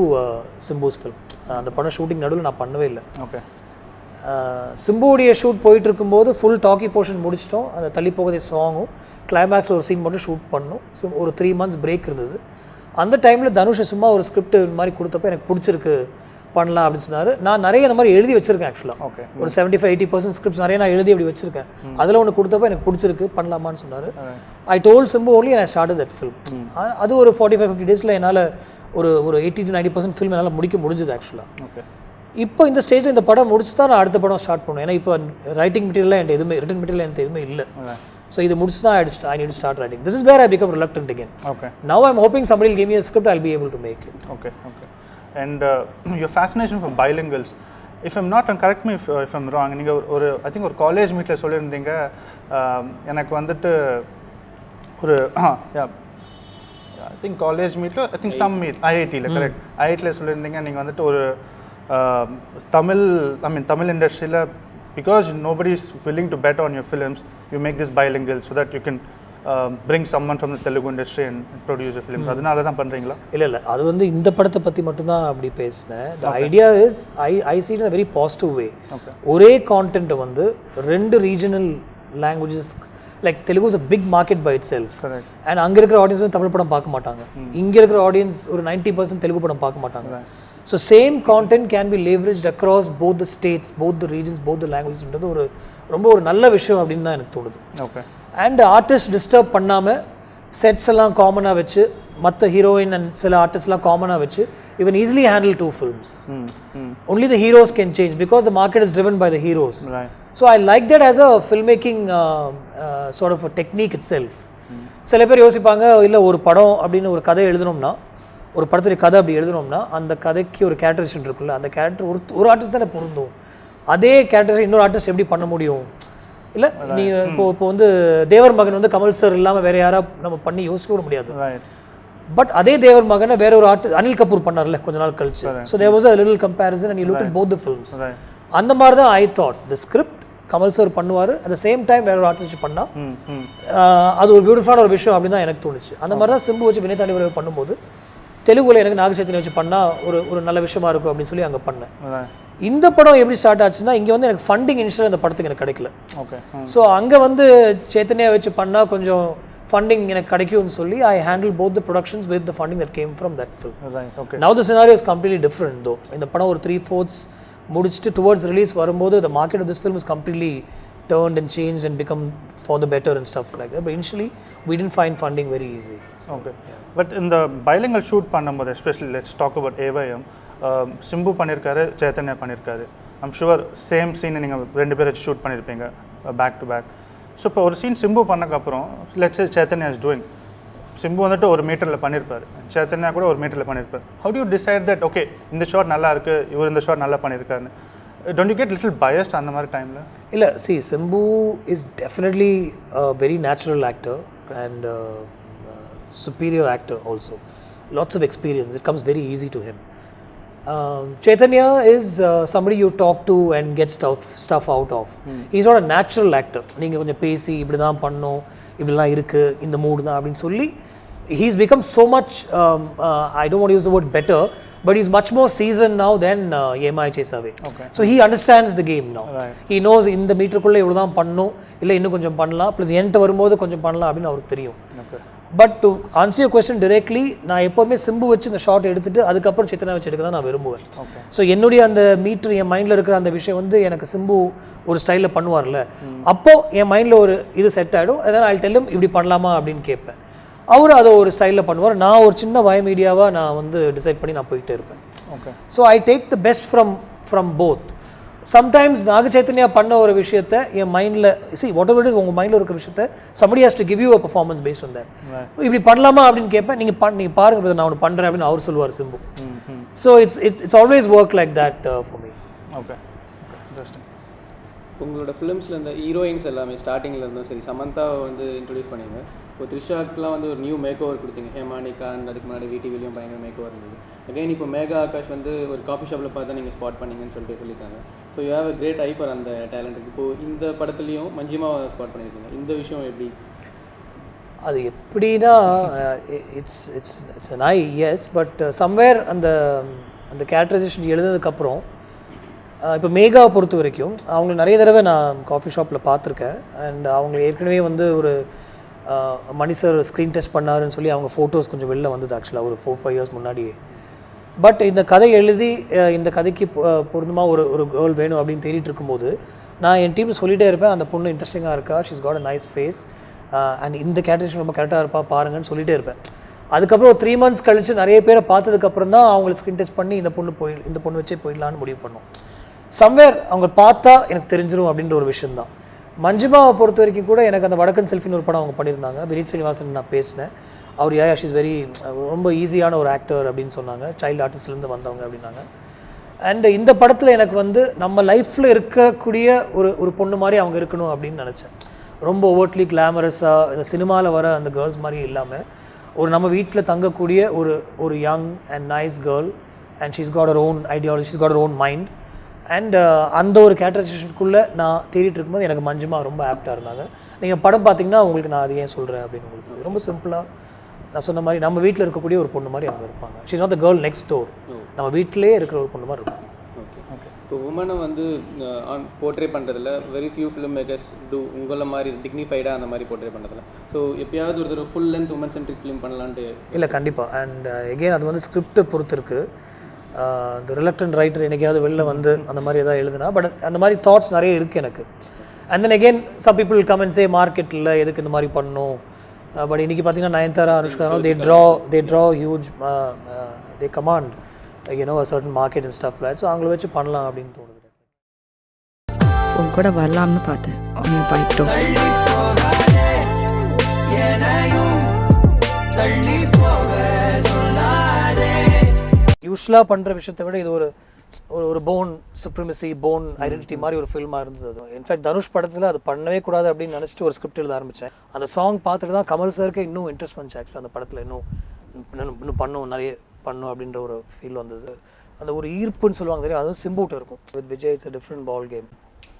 சிம்புஸ் ஃபில்ம். அந்த படம் ஷூட்டிங் நடுவில் நான் பண்ணவே இல்லை. ஓகே. சிம்புடைய ஷூட் போயிட்டு இருக்கும்போது ஃபுல் டாக்கி போர்ஷன் முடிச்சிட்டோம். அந்த தள்ளி போகதே சாங்கும் கிளைமேக்ஸில் ஒரு சீன் மட்டும் ஷூட் பண்ணோம். ஒரு 3 months பிரேக் இருந்தது. அந்த டைமில் தனுஷ் சும்மா ஒரு ஸ்கிரிப்ட் இந்த மாதிரி கொடுத்தப்போ எனக்கு பிடிச்சிருக்கு பண்ணலாம் அப்படின்னு சொன்னார். நான் நிறைய இந்த மாதிரி எழுதி வச்சிருக்கேன். ஆக்சுவலாக ஒரு 75-80% ஸ்கிரிப்ட்ஸ் நிறைய நான் எழுதி அப்படி வச்சிருக்கேன். அதில் ஒன்று கொடுத்தப்போ எனக்கு பிடிச்சிருக்கு பண்ணலாமான்னு சொன்னார். I told Simbu only and I started that film. அது ஒரு 45-50 daysல என்னால் ஒரு 80-90% ஃபில்ம் என்னால் முடிக்க முடிஞ்சது ஆக்சுவலாக. ஓகே. இப்போ இந்த ஸ்டேஜில் இந்த படம் முடிச்சு தான் நான் அடுத்த படம் ஸ்டார்ட் பண்ணுவேன். ஏன்னா இப்போ ரைட்டிங் மெட்டீரியல் என்கிட்ட எதுவுமே ரிட்டன் மெட்டீரியல் என்கிட்ட எதுவுமே இல்லை. ஸோ இது முடிச்சு தான் I need to start writing. This is where I become reluctant again. Okay. Now I'm hoping somebody will give me a script, I'll be able to make it. Okay. And your fascination for bilinguals, if I'm not wrong, correct me if I'm wrong, நீங்கள் ஒரு I think ஒரு college மீட்டில் சொல்லியிருந்தீங்க எனக்கு வந்துட்டு ஒரு I think college மீட்டில் I think some meet IITயில் கரெக்ட் IITயில் சொல்லியிருந்தீங்க நீங்கள் வந்துட்டு ஒரு தமிழ் இண்டஸ்ட்ரியில் because nobody is willing to bet on your films, you make this bilingual so that you can bring someone from the Telugu industry and produce a film. அதனால தான் பண்ணுறீங்களா? இல்லை அது வந்து இந்த படத்தை பற்றி மட்டும்தான் அப்படி பேசினேன். The idea is I see it in a very positive way. ஒரே கான்டென்ட்டை வந்து 2 regional languages, like Telugu is a big market by itself. And அங்கே இருக்கிற ஆடியன்ஸ் வந்து தமிழ் படம் பார்க்க மாட்டாங்க. இங்கே இருக்கிற ஆடியன்ஸ் ஒரு 90% தெலுங்கு படம் பார்க்க மாட்டாங்க. So same content can be leveraged across both the states, both the regions, both the லாங்குவேஜ்ன்றது ரொம்ப ஒரு நல்ல விஷயம் அப்படின்னு தான் எனக்கு தோணுது. ஓகே. அண்ட் ஆர்டிஸ்ட் டிஸ்டர்ப் பண்ணாமல் செட்ஸ் எல்லாம் காமனாக வச்சு மற்ற ஹீரோயின் அண்ட் சில ஆர்டிஸ்ட்லாம் காமனாக வச்சு you can easily handle 2 films. Only the heroes can change because the market is driven by the heroes. Right. So I like that as a filmmaking sort of a technique itself. சில பேர் யோசிப்பாங்க இல்லை ஒரு படம் அப்படின்னு ஒரு கதை எழுதணும்னா, ஒரு படத்துடைய கதை அப்படி எழுதணும்னா அந்த கதைக்கு ஒரு கேரக்டரிஸ்டிக் இருக்குல்ல, அந்த கேரக்டர் ஒரு ஆர்டிஸ்ட் தானே பொருந்தும். அதே கேரக்டர் இன்னொரு ஆர்டிஸ்ட் எப்படி பண்ண முடியும்? இல்லை நீ இப்போ வந்து தேவர் மகன் வந்து கமல் சார் இல்லாமல் வேற யாரா நம்ம பண்ணி யோசிக்க கூட முடியாது. பட் அதே தேவர் மகனை வேற ஒரு ஆர்டிஸ்ட் அனில் கபூர் பண்ணார்ல கொஞ்ச நாள் கழிச்சு. So there was a little comparison and you look at both the films. அந்த மாதிரி தான் I thought the script Kamal sir பண்ணுவார், அட் த சேம் டைம் வேற ஒரு ஆர்டிஸ்ட் பண்ணால் அது ஒரு பியூட்டிஃபுல்லான ஒரு விஷயம் அப்படின்னு தான் எனக்கு தோணுச்சு. அந்த மாதிரி தான் சிம்பு வச்சு வினய் தாண்டி பண்ணும்போது தெலுங்குல எனக்கு நாகசேத்தினி வச்சு பண்ணால் ஒரு நல்ல விஷயமா இருக்கும் அப்படின்னு சொல்லி அங்கே பண்ணேன். இந்த படம் எப்படி ஸ்டார்ட் ஆச்சுன்னா, இங்கே வந்து எனக்கு ஃபண்டிங் இனிஷியலாக இந்த படத்துக்கு எனக்கு கிடைக்கல. ஸோ அங்கே வந்து சேத்தனியா வச்சு பண்ணால் கொஞ்சம் ஃபண்டிங் எனக்கு கிடைக்கும்னு சொல்லி ஐ handle both the productions with the funding that came from that film. Now the scenario is completely different தோ. இந்த படம் ஒரு 3/4 முடிச்சுட்டு டுவர்ட்ஸ் ரிலீஸ் வரும்போது the market of this film is completely turned and changed and become for the better and stuff like that. But initially we didn't find funding very easy. So, okay. Yeah. But in the bilingual shoot பண்ணும்போது especially let's talk about AYM. Simbu பண்ணியிருக்காரு, சேத்தன்யா பண்ணியிருக்காரு. I'm sure same scene நீங்கள் 2 பேர் shoot பண்ணியிருப்பீங்க back to back. So இப்போ ஒரு scene Simbu பண்ணக்கப்புறம் let's say Chaitanya is doing, Simbu வந்துட்டு 1 மீட்டரில் பண்ணியிருப்பார், சேத்தன்யா கூட 1 மீட்டரில் பண்ணியிருப்பார். How do you decide that okay இந்த ஷாட் நல்லா இருக்குது, இவர் இந்த ஷாட் நல்லா பண்ணியிருக்காருன்னு? Don't you get little biased அந்த மாதிரி டைமில்? இல்லை, see Simbu is definitely a very natural actor and superior actor also. Lots of experience. It comes very easy to him. Chaitanya is somebody you talk to and get stuff out of. He's not a natural actor. நீங்கள் கொஞ்சம் பேசி இப்படி தான் பண்ணணும், இப்படிலாம் இருக்குது, இந்த மூடு தான் அப்படின்னு சொல்லி he's become so much I don't want to use the word better, but he's much more seasoned now than Yennai Chesave. Okay. So he understands the game now. Right. He knows இந்த மீட்டருக்குள்ளே இவ்வளோ தான் பண்ணணும், இல்லை இன்னும் கொஞ்சம் பண்ணலாம், plus என்கிட்ட வரும்போது கொஞ்சம் பண்ணலாம் அப்படின்னு அவருக்கு தெரியும். But to answer your question directly, நான் எப்போதுமே சிம்பு வச்சு இந்த ஷார்ட் எடுத்துட்டு அதுக்கப்புறம் சேத்தனா வச்சு எடுக்க தான் நான் விரும்புவேன். ஸோ என்னுடைய அந்த மீட்டர் என் மைண்டில் இருக்கிற அந்த விஷயம் வந்து எனக்கு சிம்பு ஒரு ஸ்டைலில் பண்ணுவார்ல, அப்போது என் மைண்டில் ஒரு இது செட் ஆகிடும். அதனால் ஐ டெல் ஹிம் இப்படி பண்ணலாமா அப்படின்னு கேட்பேன். அவர் அதை ஒரு ஸ்டைலில் பண்ணுவார். நான் ஒரு சின்ன மீடியாவாக நான் வந்து டிசைட் பண்ணி நான் போயிட்டே இருப்பேன். Okay. So I take the best from both. Sometimes Naga Chaitanya பண்ண ஒரு விஷயத்தை என் மைண்டில் வாட் எவர் இட் இஸ், உங்கள் மைண்டில் இருக்கிற விஷயத்தை somebody has to give you a performance based on that. இப்படி பண்ணலாமா அப்படின்னு கேட்பேன். நீங்கள் பாருங்க நான் ஒன்று பண்ணுறேன் அப்படின்னு அவர் சொல்லுவார் Simbu. So it's always work like that for me. Okay, interesting. உங்களோட ஃபிலிம்ஸில் இந்த ஹீரோயின்ஸ் எல்லாமே ஸ்டார்டிங்கில் இருந்தும் சரி, சமந்தாவை வந்து இன்ட்ரடியூஸ் பண்ணிங்க. இப்போ த்ரிஷாக்கெலாம் வந்து ஒரு நியூ மேக் ஓவர் கொடுத்தீங்க. ஹேமானிகா அண்ட் அதுக்கு முன்னாடி விடிவிலையும் பயங்கர மேக் ஓவர் இருந்தது. அகைன் இப்போ மேகா ஆகாஷ் வந்து ஒரு காஃபி ஷாப்பில் பார்த்தா நீங்கள் ஸ்பாட் பண்ணீங்கன்னு சொல்லியிருக்காங்க. So you have a great eye for அந்த டேலண்ட்டுக்கு. இப்போது இந்த படத்துலையும் மஞ்சிமாவை ஸ்பாட் பண்ணியிருக்கீங்க. இந்த விஷயம் எப்படி? அது எப்படின்னா it's it's it's an I yes, but somewhere அந்த அந்த கேரக்டரைசேஷன் எழுதுனதுக்கப்புறம் இப்போ மேகாவை பொறுத்த வரைக்கும் அவங்களை நிறைய தடவை நான் காஃபி ஷாப்பில் பார்த்துருக்கேன். அண்ட் அவங்க ஏற்கனவே வந்து ஒரு மணி சார் ஸ்க்ரீன் டெஸ்ட் பண்ணாருன்னு சொல்லி அவங்க ஃபோட்டோஸ் கொஞ்சம் வெளில வந்தது ஆக்சுவலாக ஒரு 4-5 இயர்ஸ் முன்னாடியே. பட் இந்த கதை எழுதி இந்த கதைக்கு பொருந்தமாக ஒரு கேர்ள் வேணும் அப்படின்னு தேடிட்டு இருக்கும்போது நான் என் டீம் சொல்லிகிட்டே இருப்பேன், அந்த பொண்ணு இன்ட்ரெஸ்டிங்காக இருக்கா, she's got a nice face and இந்த கேரக்டரைசேஷன் ரொம்ப கரெக்டாக இருப்பா பாருங்கன்னு சொல்லிகிட்டே இருப்பேன். அதுக்கப்புறம் ஒரு 3 months கழித்து நிறைய பேரை பார்த்ததுக்கப்புறம் தான் அவங்களை ஸ்க்ரீன் டெஸ்ட் பண்ணி இந்த பொண்ணு வச்சே போயிடலான்னு முடிவு பண்ணோம். சம்வேர் அவங்க பார்த்தா எனக்கு தெரிஞ்சிடும் அப்படின்ற ஒரு விஷயந்தான். மஞ்சிமாவை பொறுத்த வரைக்கும் கூட எனக்கு அந்த வடக்கன் செல்ஃபின்னு ஒரு படம் அவங்க பண்ணியிருந்தாங்க. வினீத் ஸ்ரீனிவாசன் நான் பேசினேன். அவர் ஷீஸ் வெரி ரொம்ப ஈஸியான ஒரு ஆக்டர் அப்படின்னு சொன்னாங்க, சைல்டு ஆர்டிஸ்ட்லேருந்து வந்தவங்க அப்படின்னாங்க. அண்ட் இந்த படத்தில் எனக்கு வந்து நம்ம லைஃப்பில் இருக்கக்கூடிய ஒரு பொண்ணு மாதிரி அவங்க இருக்கணும் அப்படின்னு நினச்சேன். ரொம்ப ஓவர்ட்லி கிளாமரஸாக இந்த சினிமாவில் வர அந்த கேர்ள்ஸ் மாதிரி இல்லாமல் ஒரு நம்ம வீட்டில் தங்கக்கூடிய ஒரு young and nice girl and she's got her own ideology, she's got her own mind. And அந்த ஒரு கேரக்டரைசேஷனுக்குள்ளே நான் தேடிட்டு இருக்கும்போது எனக்கு மஞ்சிமா ரொம்ப ஆப்டாக இருந்தாங்க. நீங்கள் படம் பார்த்தீங்கன்னா உங்களுக்கு நான் அது ஏன் சொல்கிறேன் அப்படின்னு உங்களுக்கு ரொம்ப சிம்பிளாக நான் சொன்ன மாதிரி நம்ம வீட்டில் இருக்கக்கூடிய ஒரு பொண்ணு மாதிரி அவங்க இருப்பாங்க. She's not the girl next door, நம்ம வீட்டிலே இருக்கிற ஒரு பொண்ணு மாதிரி இருக்கும். ஓகே. இப்போ உமனை வந்து போர்ட்ரே பண்ணுறதுல very few film makers do உங்களை மாதிரி டிக்னிஃபைடாக அந்த மாதிரி போர்ட்ரே பண்ணுறதுல. ஸோ எப்பயாவது ஒருத்தர் full length woman centric film பண்ணலான்ட்டு? இல்லை, கண்டிப்பாக. அண்ட் எகெயின் அது வந்து ஸ்கிரிப்டை பொறுத்து இருக்குது. இந்த ரிலக்டன்ட் ரைட்டர் என்னைக்காவது வெளில வந்து அந்த மாதிரி எதாவது எழுதுனா, பட் அந்த மாதிரி தாட்ஸ் நிறைய இருக்குது எனக்கு. And then again some people come and say மார்க்கெட்டில் எதுக்கு இந்த மாதிரி பண்ணணும். பட் இன்றைக்கி பார்த்தீங்கன்னா Nayanthara, Anushka, they draw huge they command a certain market and stuff like that. So அவங்கள வச்சு பண்ணலாம் அப்படின்னு தோணுது. உன் கூட வரலாம்னு பார்த்தேன், அவன் போயிட்டோம். யூஸ்வலாக பண்ணுற விஷயத்தை விட இது ஒரு போன் சுப்ரிமசி, போன் ஐடென்டிட்டி மாதிரி ஒரு ஃபில்மாக இருந்தது. இன்ஃபேக்ட் தனுஷ் படத்தில் அது பண்ணவே கூடாது அப்படின்னு நினச்சிட்டு ஒரு ஸ்கிரிப்ட் எழுத ஆரம்பித்தேன். அந்த சாங் பார்த்துட்டு தான் கமல் சாருக்கு இன்னும் இன்ட்ரெஸ்ட் வந்துச்சு. ஆக்சுவலாக அந்த படத்தில் இன்னும் பண்ணும், நிறைய பண்ணும் அப்படின்ற ஒரு ஃபீல் வந்தது. அந்த ஒரு ஈர்ப்புன்னு சொல்லுவாங்க தெரியும், அதுவும் சிம்புட்டு இருக்கும். With Vijay it's a different ball game.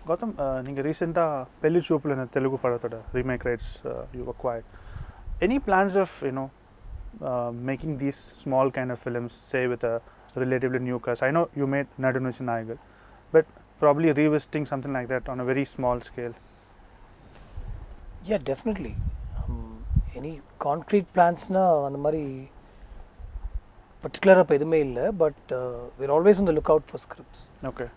Gautham, நீங்கள் ரீசெண்டாக பெல்லி சூப்பில் இந்த தெலுங்கு படத்தோட remake rights you acquired. Any plans of making these small kind of films, say with a relatively new cast? I know you made Nadunushin Naigal, but probably revisiting something like that on a very small scale. Yeah, definitely. Any concrete plans na அந்த மாதிரி பர்டிகுலராக இப்போ எதுவுமே இல்லை. But we're always on the lookout for scripts. Okay.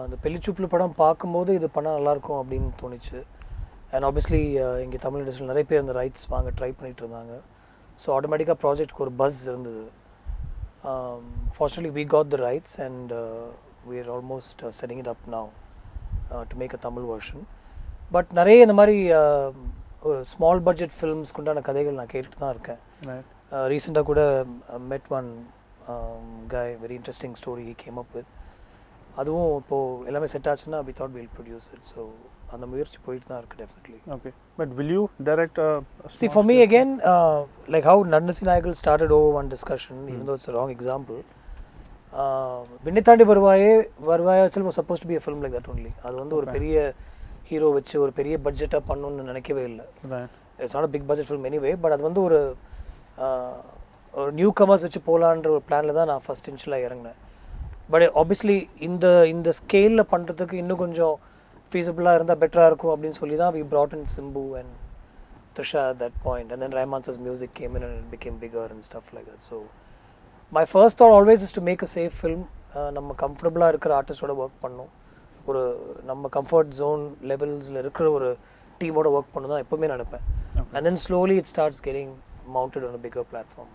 அந்த பெல்லிச்சூப்பில் படம் பார்க்கும்போது இது பண்ணால் நல்லாயிருக்கும் அப்படின்னு தோணுச்சு. அண்ட் ஆப்வியஸ்லி இங்கே தமிழ் இண்டஸ்ட்ரியில் நிறைய பேர் அந்த ரைட்ஸ் வாங்க ட்ரை பண்ணிகிட்டு இருந்தாங்க. ஸோ ஆட்டோமேட்டிக்காக ப்ராஜெக்ட்க்கு ஒரு பஸ் இருந்தது. Fortunately we got the rights and we are almost setting it up now to make a Tamil version. But நிறைய இந்த மாதிரி ஒரு ஸ்மால் பட்ஜெட் ஃபில்ம்ஸ்க்கு உண்டான கதைகள் நான் கேட்டுட்டு தான் இருக்கேன். ரீசெண்டாக கூட met one guy, very interesting story he came up with. அதுவும் இப்போது எல்லாமே செட் ஆச்சுன்னா we thought we'll produce it. So அந்த முயற்சி போயிட்டு தான் இருக்குது definitely. Okay, but will you direct a see for me again like how Nadunushin Naigal started over one discussion, even though it's a wrong example. விண்ணித்தாண்டி வருவாயே itself was supposed to be a film like that only. அது வந்து ஒரு பெரிய hero வச்சு ஒரு பெரிய பட்ஜெட்டாக பண்ணணும்னு நினைக்கவே இல்லை. It's not a big budget film anyway. But அது வந்து ஒரு நியூ கமர்ஸ் வச்சு போகலான்ற ஒரு பிளானில் தான் நான் ஃபஸ்ட் இன்ஷியலாக இறங்கினேன். பட் ஆப்வியஸ்லி இந்த ஸ்கேலில் பண்ணுறதுக்கு இன்னும் கொஞ்சம் feasible-ஆக இருந்தால் பெட்டராக இருக்கும் அப்படின்னு சொல்லி தான் we brought in Simbu and Trisha at that point, and then Rahman sir's music came in and it became bigger and stuff like that. So my first thought always is to make a safe film. நம்ம கம்ஃபர்டபுளாக இருக்கிற ஆர்டிஸ்டோட work பண்ணணும், ஒரு நம்ம comfort zone லெவல்ஸில் இருக்கிற ஒரு டீமோட ஒர்க் பண்ணணும் தான் எப்போவுமே நினைப்பேன். and then slowly it starts getting mounted on a bigger platform.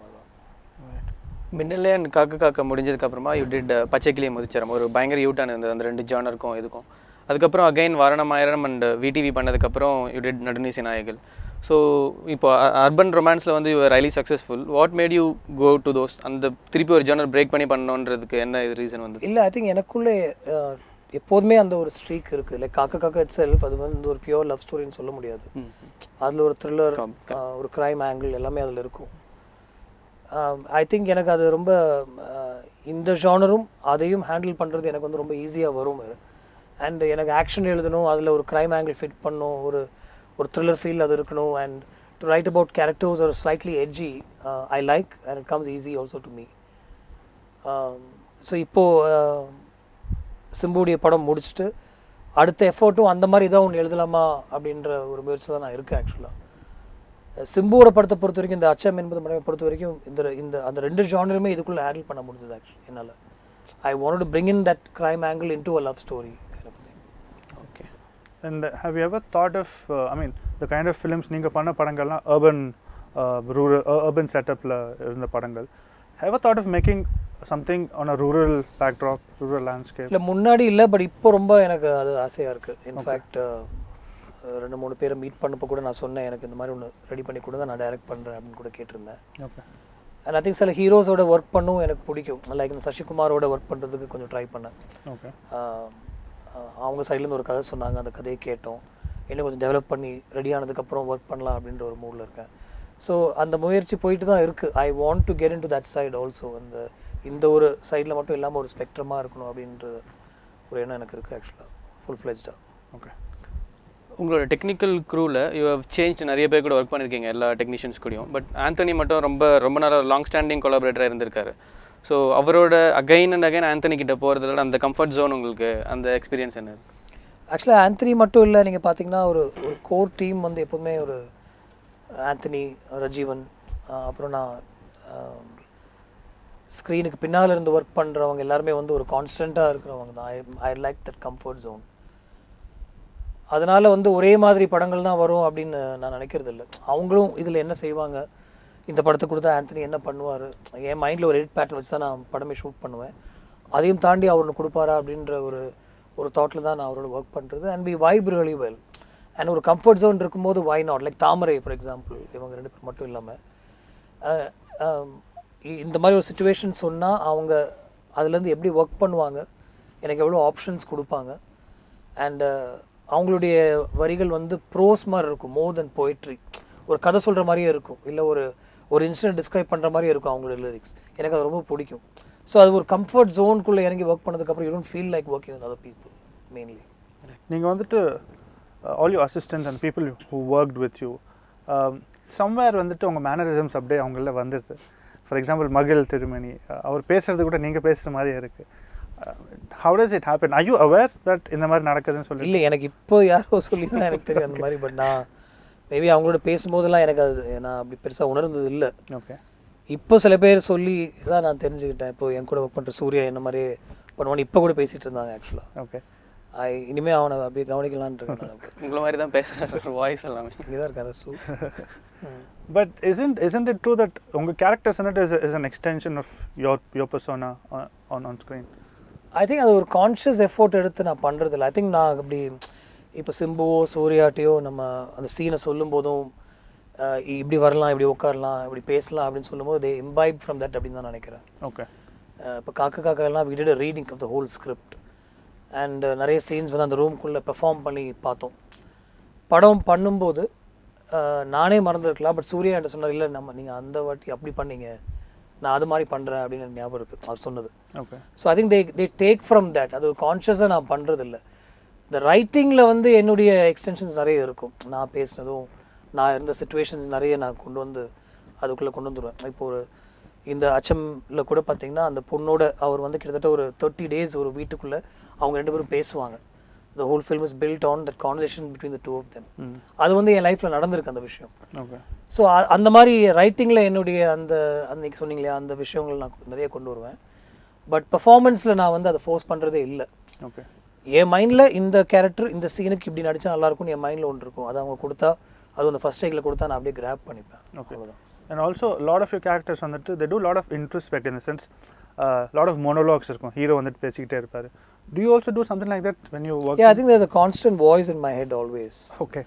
Minnale and Kaakha முடிஞ்சதுக்கப்புறமா யூ டிட் பச்சைக்கிளியை முதிச்சரம், ஒரு பயங்கர யூட்டான இருந்தது அந்த 2 ஜானருக்கும் இதுக்கும். அதுக்கப்புறம் அகைன் வாரணமாயிரம் அண்ட் விடிவி பண்ணதுக்கப்புறம் you did Nadunisi Naaygal. So இப்போ அர்பன் ரொமான்ஸில் வந்து you are highly successful. What made you go to those, அந்த திருப்பி ஒரு ஜானர் பிரேக் பண்ணி பண்ணணுன்றதுக்கு என்ன இது ரீசன் வந்து? இல்லை, ஐ திங்க் எனக்குள்ளே எப்போதுமே அந்த ஒரு ஸ்ட்ரீக் இருக்குது. லைக் காக்கா காக்கா இட் செல்ஃப் அது வந்து ஒரு பியூர் லவ் ஸ்டோரின்னு சொல்ல முடியாது. அதில் ஒரு த்ரில்லர், ஒரு க்ரைம் ஆங்கிள் எல்லாமே அதில் இருக்கும். ஐ திங்க் எனக்கு அது ரொம்ப இந்த ஜானரும் அதையும் ஹேண்டில் பண்ணுறது எனக்கு வந்து ரொம்ப ஈஸியாக வரும். அண்ட் எனக்கு ஆக்ஷன் எழுதணும், அதில் ஒரு க்ரைம் ஆங்கிள் ஃபிட் பண்ணணும், ஒரு த்ரில்லர் ஃபீல் அது இருக்கணும். And to right about characters are slightly edge I like and it comes easy also to me. So இப்போது சிம்புடைய படம் முடிச்சுட்டு அடுத்த எஃபர்ட்டும் அந்த மாதிரி ஏதோ ஒன்று எழுதலாமா அப்படின்ற ஒரு முயற்சியில் தான் நான் இருக்கேன். ஆக்சுவலாக சிம்புவோட படத்தை பொறுத்த வரைக்கும், இந்த அச்சம் என்பது மடமை பொறுத்த வரைக்கும் இந்த அந்த 2 ஜானருமே இதுக்குள்ளே ஹேண்டில் பண்ண முடிஞ்சது ஆக்சுவலி என்னால். I want to bring in that crime angle in to a love story. Okay. And have you ever thought of I mean the kind of films நீங்கள் பண்ண படங்கள்லாம் urban செட்டப்பில் இருந்த படங்கள், have you thought of making something on a rural backdrop, rural landscape? இல்லை முன்னாடி இல்லை, but இப்போ ரொம்ப எனக்கு அது ஆசையாக இருக்குது. இன்ஃபேக்ட் 2-3 பேரை மீட் பண்ணப்போ கூட நான் சொன்னேன், எனக்கு இந்த மாதிரி ஒன்று ரெடி பண்ணி கொடுங்க, நான் டைரக்ட் பண்ணுறேன் அப்படின்னு கூட கேட்டிருந்தேன். ஓகே. அண்ட் ஐ திங்க் சில ஹீரோஸோட ஒர்க் பண்ணும் எனக்கு பிடிக்கும். லைக் இந்த சசிகுமாரோட ஒர்க் பண்ணுறதுக்கு கொஞ்சம் ட்ரை பண்ணேன். ஓகே. அவங்க சைட்லேருந்து ஒரு கதை சொன்னாங்க, அந்த கதையை கேட்டோம், இன்னும் கொஞ்சம் டெவலப் பண்ணி ரெடி ஆனதுக்கப்புறம் ஒர்க் பண்ணலாம் அப்படின்ற ஒரு மூடில் இருக்கேன். ஸோ அந்த முயற்சி போயிட்டு தான் இருக்குது. I want to get in to that side also. இந்த ஒரு சைடில் மட்டும் இல்லாமல் ஒரு ஸ்பெக்ட்ரமாக இருக்கணும் அப்படின்ற ஒரு எண்ணம் எனக்கு இருக்குது ஆக்சுவலாக, ஃபுல் ஃப்ளெஜ்டாக. ஓகே. உங்களோட டெக்னிக்கல் க்ரூவில் யூ ஹவ் சேஞ்ச், நிறைய பேர் கூட ஒர்க் பண்ணியிருக்கீங்க எல்லா டெக்னீஷியன்ஸ் கூடயும். பட் ஆந்தனி மட்டும் ரொம்ப நாளாக லாங் ஸ்டாண்டிங் கொலாபரேட்டராக இருந்திருக்காரு. ஸோ அவரோட அகைன் அண்ட் அகைன் ஆந்தனி கிட்ட போகிறதுல அந்த கம்ஃபர்ட் ஜோன் உங்களுக்கு அந்த எக்ஸ்பீரியன்ஸ் என்ன? ஆக்சுவலாக ஆந்தனி மட்டும் இல்லை, நீங்கள் பார்த்தீங்கன்னா ஒரு கோர் டீம் வந்து எப்போதுமே ஒரு ஆந்தனி, ரஜீவன், அப்புறம் நான் ஸ்க்ரீனுக்கு பின்னால் இருந்து ஒர்க் பண்ணுறவங்க எல்லாருமே வந்து ஒரு கான்ஸ்டண்ட்டாக இருக்கிறவங்க தான். I like that comfort zone. அதனால் வந்து ஒரே மாதிரி படங்கள் தான் வரும் அப்படின்னு நான் நினைக்கிறது இல்லை. அவங்களும் இதில் என்ன செய்வாங்க, இந்த படத்தை கொடுத்தா ஆந்தனி என்ன பண்ணுவார், என் மைண்டில் ஒரு எடிட் பேட்டர்ன் வச்சு தான் நான் படமே ஷூட் பண்ணுவேன். அதையும் தாண்டி அவர் ஒன்று கொடுப்பாரா அப்படின்ற ஒரு தாட்டில் தான் நான் அவரோட ஒர்க் பண்ணுறது. And we vibe really well. And ஒரு கம்ஃபர்ட் ஜோன் இருக்கும்போது why not, like Thamarai for example, இவங்க 2 பேர் மட்டும் இல்லாமல் இந்த மாதிரி ஒரு சுச்சுவேஷன் சொன்னால் அவங்க அதுலேருந்து எப்படி ஒர்க் பண்ணுவாங்க, எனக்கு எவ்வளோ ஆப்ஷன்ஸ் கொடுப்பாங்க. அண்டு அவங்களுடைய வரிகள் வந்து ப்ரோஸ் மாதிரி இருக்கும், மோர் தென் போய்ட்ரி. ஒரு கதை சொல்கிற மாதிரியே இருக்கும், இல்லை ஒரு இன்சிடென்ட் டிஸ்கிரைப் பண்ணுற மாதிரியே இருக்கும் அவங்களோட லிரிக்ஸ். எனக்கு அது ரொம்ப பிடிக்கும். ஸோ அது ஒரு கம்ஃபர்ட் ஜோனுக்குள்ளே இறங்கி ஒர்க் பண்ணதுக்கப்புறம் you don't feel like working with other people mainly. நீங்கள் வந்துட்டு all your assistants and people who worked with you, somewhere வந்துட்டு உங்கள் மேனரிசம்ஸ் அப்படியே அவங்கள வந்துடுது. ஃபார் எக்ஸாம்பிள் மகிழ் திருமணி, அவர் பேசுகிறது கூட நீங்கள் பேசுகிற மாதிரியே இருக்குது. how does it happen? Are you aware that இந்த மாதிரி நடக்குதுன்னு சொல்லி? இல்லை, எனக்கு இப்போ யாரோ சொல்லி தான் எனக்கு தெரியும் அந்த மாதிரி. பட் நான் மேபி அவங்களோட பேசும்போதெல்லாம் எனக்கு அது நான் அப்படி பெருசாக உணர்ந்தது இல்லை. ஓகே. இப்போ சில பேர் சொல்லி தான் நான் தெரிஞ்சுக்கிட்டேன். இப்போ என் கூட ஒர்க் பண்ணுற சூர்யா என்ன மாதிரி பண்ணுவான்னு இப்போ கூட பேசிகிட்டு இருந்தாங்க ஆக்சுவலாக. ஓகே. இனிமேல் அவனை அப்படியே கவனிக்கலான்னு இருக்கேன். உங்களை மாதிரி தான் பேசுகிறாரு, வாய்ஸ் எல்லாமே இங்கே தான் இருக்காரு. But isn't it true that உங்கள் கேரக்டர்ஸ் வந்துட்டு is an extension of your persona on screen? I think அது ஒரு கான்ஷியஸ் எஃபோர்ட் எடுத்து நான் பண்ணுறதில்ல. ஐ திங்க் நான் அப்படி இப்போ சிம்புவோ சூர்யாட்டையோ நம்ம அந்த சீனை சொல்லும் போதும் இப்படி வரலாம், இப்படி உட்காரலாம், இப்படி பேசலாம் அப்படின்னு சொல்லும்போது தே இம்பைப் ஃப்ரம் தட் அப்படின்னு தான் நினைக்கிறேன். ஓகே. இப்போ காக்காலாம் we did a reading of the whole script. And நிறைய சீன்ஸ் வந்து அந்த ரூம்குள்ளே பெர்ஃபார்ம் பண்ணி பார்த்தோம். படம் பண்ணும்போது நானே மறந்துருக்கலாம், பட் சூர்யா என்கிட்ட சொன்னார், இல்லை நீங்கள் அந்த வாட்டி அப்படி பண்ணீங்க, நான் அது மாதிரி பண்ணுறேன் அப்படின்னு எனக்கு ஞாபகம் இருக்குது அவர் சொன்னது. Okay. So I think they take from that. அது ஒரு கான்ஷியஸாக நான் பண்ணுறதில்ல. இந்த ரைட்டிங்கில் வந்து என்னுடைய எக்ஸ்டென்ஷன்ஸ் நிறைய இருக்கும். நான் பேசினதும் நான் இருந்த சுச்சுவேஷன்ஸ் நிறைய நான் கொண்டு வந்து அதுக்குள்ளே கொண்டு வந்துடுவேன். இப்போ இந்த அச்சமில் கூட பார்த்தீங்கன்னா அந்த பொண்ணோட அவர் வந்து கிட்டத்தட்ட ஒரு 30 days ஒரு வீட்டுக்குள்ளே அவங்க 2 பேரும் பேசுவாங்க. the whole film is built on that conversation between the two of them. அது வந்து என் லைஃப்பில் நடந்திருக்கு அந்த விஷயம். ஓகே. ஸோ அந்த மாதிரி ரைட்டிங்கில் என்னுடைய அன்றைக்கி சொன்னீங்களே அந்த விஷயங்கள் நான் நிறைய கொண்டு வருவேன். பட் பெர்ஃபார்மன்ஸில் நான் வந்து அதை ஃபோர்ஸ் பண்ணுறதே இல்லை. ஓகே. என் மைண்டில் இந்த கேரக்டர் இந்த சீனுக்கு இப்படி நடித்தா நல்லாயிருக்கும்னு என் மைண்டில் ஒன்று இருக்கும். அது அவங்க கொடுத்தா, அது அந்த ஃபஸ்ட் டேக்கில் கொடுத்தா நான் அப்படியே கிராப் பண்ணிப்பேன். Okay. And also a lot of your characters வந்துட்டு they do a lot of introspect in the sense lot of monologues இருக்கும். ஹீரோ வந்துட்டு பேசிக்கிட்டே இருப்பாரு. Do you also do something like that when you work? Yeah, I think there's a constant voice in my head always. Okay.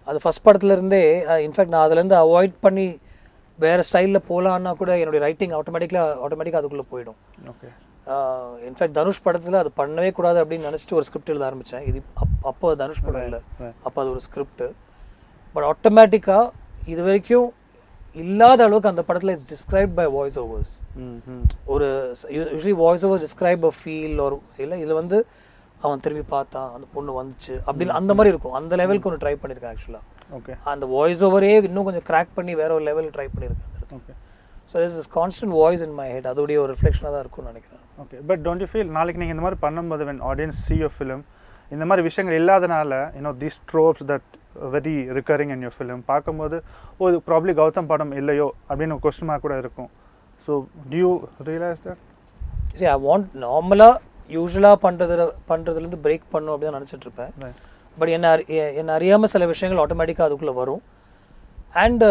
அது first படத்துலேருந்தே in fact நான் அதுலேருந்து avoid பண்ணி வேறு ஸ்டைலில் போகலான்னா கூட என்னுடைய ரைட்டிங் ஆட்டோமேட்டிக்காக அதுக்குள்ளே போயிடும். ஓகே. இன்ஃபேக்ட் தனுஷ் படத்தில் அது பண்ணவே கூடாது அப்படின்னு நினச்சிட்டு ஒரு ஸ்கிரிப்ட் எழுத ஆரம்பித்தேன். இது அப்போ தனுஷ் படம் இல்லை, அப்போ அது ஒரு ஸ்கிரிப்ட். பட் ஆட்டோமேட்டிக்காக இது வரைக்கும் இல்லாத அளவுக்கு அந்த படத்தில் it's describe by voice overs. ஒரு usually voice overs describe a feel ஒரு இல்லை, இதில் வந்து அவன் திரும்பி பார்த்தான், அந்த பொண்ணு வந்துச்சு அப்படின்னு அந்த மாதிரி இருக்கும். அந்த லெவலுக்கு ஒன்று ட்ரை பண்ணியிருக்கேன் ஆக்சுவலாக. ஓகே, அந்த வாய்ஸ் ஓவரே இன்னும் கொஞ்சம் கிராக் பண்ணி வேற ஒரு லெவலில் ட்ரை பண்ணியிருக்கேன். Okay, so this is constant voice in my head. அதோடைய ஒரு ரிஃப்ளெக்ஷனாக தான் இருக்கும்னு நினைக்கிறேன். Okay, but don't you feel நாளைக்கு நீங்கள் இந்த மாதிரி பண்ணும்போது when audience see your film இந்த மாதிரி விஷயங்கள் இல்லாதனால these tropes that very recurring in your film பார்க்கும்போது ஒரு ப்ராப்ளி கௌதம் படம் இல்லையோ அப்படின்னு ஒரு கொஸ்டின் மார்க் கூட இருக்கும். So do you realize that? சரி, ஐ வாண்ட் நார்மலாக யூஸ்வலாக பண்ணுறதுலேருந்து பிரேக் பண்ணும் அப்படின்னு தான் நினச்சிட்டு இருப்பேன். பட் என்ன அறியாமல் சில விஷயங்கள் ஆட்டோமேட்டிக்காக அதுக்குள்ளே வரும். அண்ட்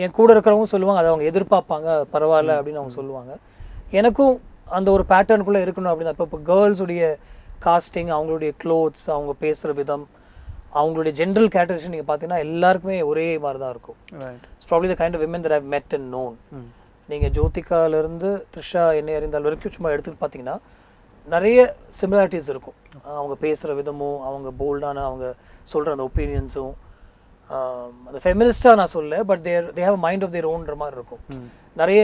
என் கூட இருக்கிறவங்க சொல்லுவாங்க அதை அவங்க எதிர்பார்ப்பாங்க, பரவாயில்ல அப்படின்னு அவங்க சொல்லுவாங்க. எனக்கும் அந்த ஒரு பேட்டர்னுக்குள்ளே இருக்கணும் அப்படின்னு. இப்போ கேர்ள்ஸுடைய காஸ்டிங், அவங்களுடைய க்ளோத்ஸ், அவங்க பேசுகிற விதம், அவங்களுடைய ஜென்ரல் கேரக்டரைசேஷன் நீங்கள் பார்த்தீங்கன்னா எல்லாருக்குமே ஒரே மாதிரி தான் இருக்கும். It's probably the kind of women that I've met and known. நீங்கள் ஜோதிகாலேருந்து த்ரிஷா, என்னை அறிந்தால் வரைக்கும் சும்மா எடுத்துகிட்டு பார்த்தீங்கன்னா நிறைய சிமிலாரிட்டிஸ் இருக்கும். அவங்க பேசுகிற விதமும், அவங்க போல்டான அவங்க சொல்கிற அந்த ஒப்பீனியன்ஸும். அந்த ஃபெமினிஸ்டாக நான் சொல்ல, but they have mind of their ஓன்ற மாதிரி இருக்கும். நிறைய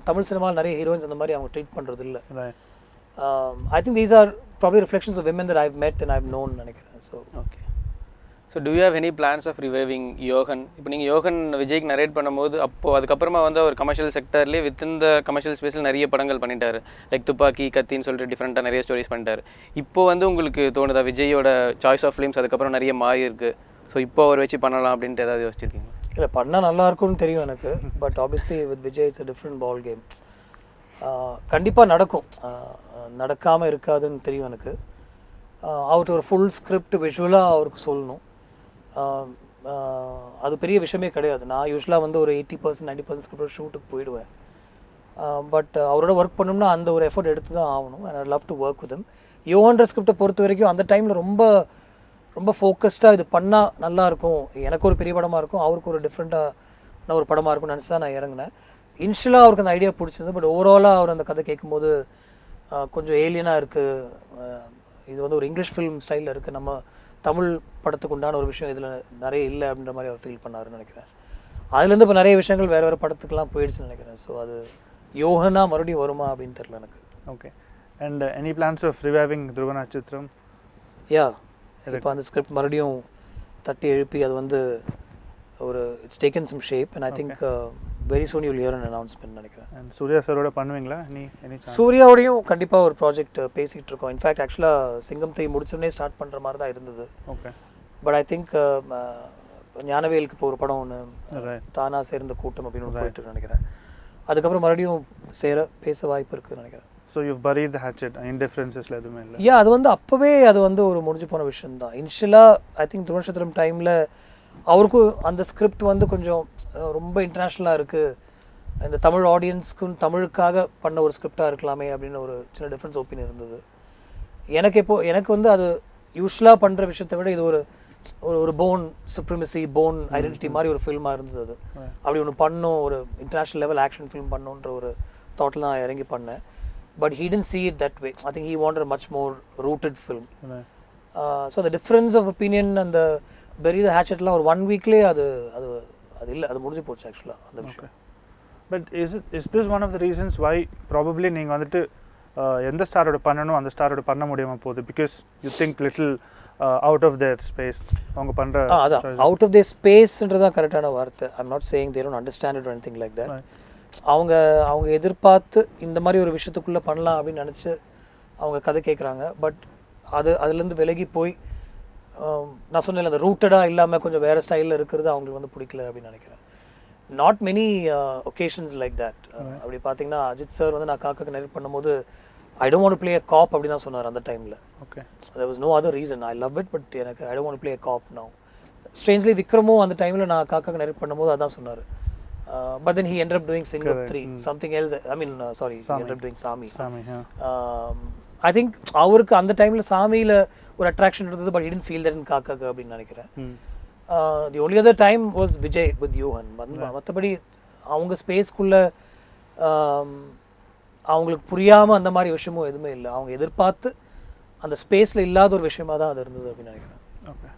தமிழ் சினிமாவில் நிறைய ஹீரோயின்ஸ் அந்த மாதிரி அவங்க ட்ரீட் பண்ணுறது இல்லை. I think these are probably reflections of women that I've met and I've known நினைக்கிறேன். So okay, so do you have any plans of reviving Yohan? இப்போ நீங்கள் யோகன் விஜய்க்கு நரேட் பண்ணும்போது அப்போது அதுக்கப்புறமா வந்து அவர் கமர்ஷியல் செக்டர்லேயே வித்தின் த கமர்ஷியல் ஸ்பேஸில் நிறைய படங்கள் பண்ணிட்டார். லைக் துப்பாக்கி, கத்தின்னு சொல்லிட்டு டிஃப்ரெண்ட்டாக நிறைய ஸ்டோரிஸ் பண்ணிட்டார். இப்போ வந்து உங்களுக்கு தோணுதா விஜயோட சாய்ஸ் ஆஃப் ஃபிலிம்ஸ் அதுக்கப்புறம் நிறைய மாறி இருக்குது, ஸோ இப்போ அவர் வச்சு பண்ணலாம் அப்படின்ட்டு ஏதாவது யோசிச்சிருக்கீங்களா? இல்லை, பண்ணால் நல்லா இருக்கும்னு தெரியும் எனக்கு. But obviously with Vijay it's a different ball game. கண்டிப்பாக நடக்கும், நடக்காமல் இருக்காதுன்னு தெரியும் எனக்கு. அவர்கிட்ட ஒரு ஃபுல் ஸ்கிரிப்ட் விஷுவலாக அவருக்கு சொல்லணும். அது பெரிய விஷயமே கிடையாது. நான் யூஸ்வலாக வந்து ஒரு 80% 90% ஸ்கிரிப்ட் ஷூட்டுக்கு போயிடுவேன். பட் அவரோட ஒர்க் பண்ணோம்னா அந்த ஒரு எஃபர்ட் எடுத்து தான் ஆகணும். And I love to work with him. யோகன்ற ஸ்கிரிப்டை பொறுத்த வரைக்கும் அந்த டைமில் ரொம்ப ஃபோக்கஸ்டாக இது பண்ணால் நல்லாயிருக்கும், எனக்கு ஒரு பெரிய படமாக இருக்கும், அவருக்கு ஒரு டிஃப்ரெண்ட்டான ஒரு படமாக இருக்கும்னு நினச்சி தான் நான் இறங்கினேன். இனிஷியலாக அவருக்கு அந்த ஐடியா பிடிச்சது. பட் ஓவராலாக அவர் அந்த கதை கேட்கும்போது கொஞ்சம் ஏலியனாக இருக்குது, இது வந்து ஒரு இங்கிலீஷ் ஃபிலிம் ஸ்டைலில் இருக்குது, நம்ம தமிழ் படத்துக்கு உண்டான ஒரு விஷயம் இதில் நிறைய இல்லை அப்படின்ற மாதிரி அவர் ஃபீல் பண்ணாருன்னு நினைக்கிறேன். அதுலேருந்து இப்போ நிறைய விஷயங்கள் வேறு படத்துக்கெலாம் போயிடுச்சுன்னு நினைக்கிறேன். ஸோ அது யோகனா மறுபடியும் வருமா அப்படின்னு தெரியல எனக்கு. Okay, and any plans of reviving Dhruva Natchathiram? யா, இப்போ அந்த ஸ்கிரிப்ட் மறுபடியும் தட்டி எழுப்பி அது வந்து ஒரு it's taken some shape and I think very soon you'll hear an announcement நினைக்கிறேன். அண்ட் சூர்யா சாரோட பண்ணுவீங்களா? சூர்யாவோடையும் கண்டிப்பாக ஒரு ப்ராஜெக்ட் பேசிகிட்டு இருக்கோம். இன்ஃபேக்ட் ஆக்சுவலாக சிங்கம் 3 முடிச்சோடனே ஸ்டார்ட் பண்ணுற மாதிரி தான் இருந்தது. ஓகே, பட் ஐ திங்க் ஞானவேலுக்கு இப்போ ஒரு படம் ஒன்று தானா சேர்ந்த கூட்டம் அப்படின்னு போயிட்டு நினைக்கிறேன். அதுக்கப்புறம் மறுபடியும் பேச வாய்ப்பு இருக்குன்னு நினைக்கிறேன். So you buried the hatchet, indifferences-ல எதுவுமே இல்லை? யா, அது வந்து அப்போவே அது வந்து ஒரு முடிஞ்சு போன விஷயம் தான். இனிஷியலாக ஐ திங்க் துருவநட்சத்திரம் டைமில் அவருக்கும் அந்த ஸ்கிரிப்ட் வந்து கொஞ்சம் ரொம்ப இன்டர்நேஷ்னலாக இருக்குது, இந்த தமிழ் ஆடியன்ஸ்க்கும் தமிழுக்காக பண்ண ஒரு ஸ்கிரிப்டாக இருக்கலாமே அப்படின்னு ஒரு சின்ன டிஃப்ரென்ஸ் ஒப்பீனியன் இருந்தது. எனக்கு வந்து அது யூஸ்வலாக பண்ணுற விஷயத்தை விட இது ஒரு போன் சுப்ரிமசி, போன் ஐடென்டிட்டி மாதிரி ஒரு ஃபில்மாக இருந்தது. அது அப்படி ஒன்று பண்ணோம், ஒரு இன்டர்நேஷ்னல் லெவல் ஆக்ஷன் ஃபில்ம் பண்ணோன்ற ஒரு தாட்டில் நான் இறங்கி பண்ணேன். But he didn't see it that way. I think he wanted a much more rooted film. So the difference of opinion and the bury the hatchet la or 1 weekly அது இல்ல, அது முடிஞ்சு போச்சு ஆக்சுவலா அந்த விஷயம். But is this one of the reasons why probably நீங்க வந்துட்டு எந்த ஸ்டாரோட பண்ணணும் அந்த ஸ்டாரோட பண்ண முடியாம போகுது? Because you think little out of their space. அவங்க பண்ற out of their space ன்றதா கரெக்டான வார்த்தை. I'm not saying they don't understand it or anything like that. அவங்க எதிர்பார்த்து இந்த மாதிரி ஒரு விஷயத்துக்குள்ளே பண்ணலாம் அப்படின்னு நினச்சி அவங்க கதை கேட்குறாங்க. பட் அதுலேருந்து விலகி போய் நான் சொன்னேன் அந்த ரூட்டடாக இல்லாமல் கொஞ்சம் வேறு ஸ்டைலில் இருக்கிறது அவங்களுக்கு வந்து பிடிக்கல அப்படின்னு நினைக்கிறேன். Not many occasions like that. அப்படி பார்த்தீங்கன்னா அஜித் சார் வந்து நான் காக்காக்கு நெருட் பண்ணும்போது I don't want to play a cop அப்படி தான் சொன்னார் அந்த டைமில். Okay, there was no other reason, I love it, but எனக்கு I don't want to play a cop now. Strangely விக்ரமும் அந்த டைமில் நான் காக்காக்கு நெருட் பண்ணும்போது அதான் சொன்னார். But then he ended up doing Singam 3, something else. I mean, sorry, he ended up doing Sami. I think அவருக்கு அந்த டைமில் சாமியில் ஒரு அட்ராக்ஷன் இருந்தது, but he didn't feel that in காக்காக்கு அப்படின்னு நினைக்கிறேன். The only other time was Vijay with Yohan. மற்றபடி அவங்க ஸ்பேஸ்க்குள்ளே அவங்களுக்கு புரியாமல் அந்த மாதிரி விஷயமும் எதுவுமே இல்லை. அவங்க எதிர்பார்த்து அந்த ஸ்பேஸில் இல்லாத ஒரு விஷயமாக தான் அது இருந்தது அப்படின்னு நினைக்கிறேன். ஓகே.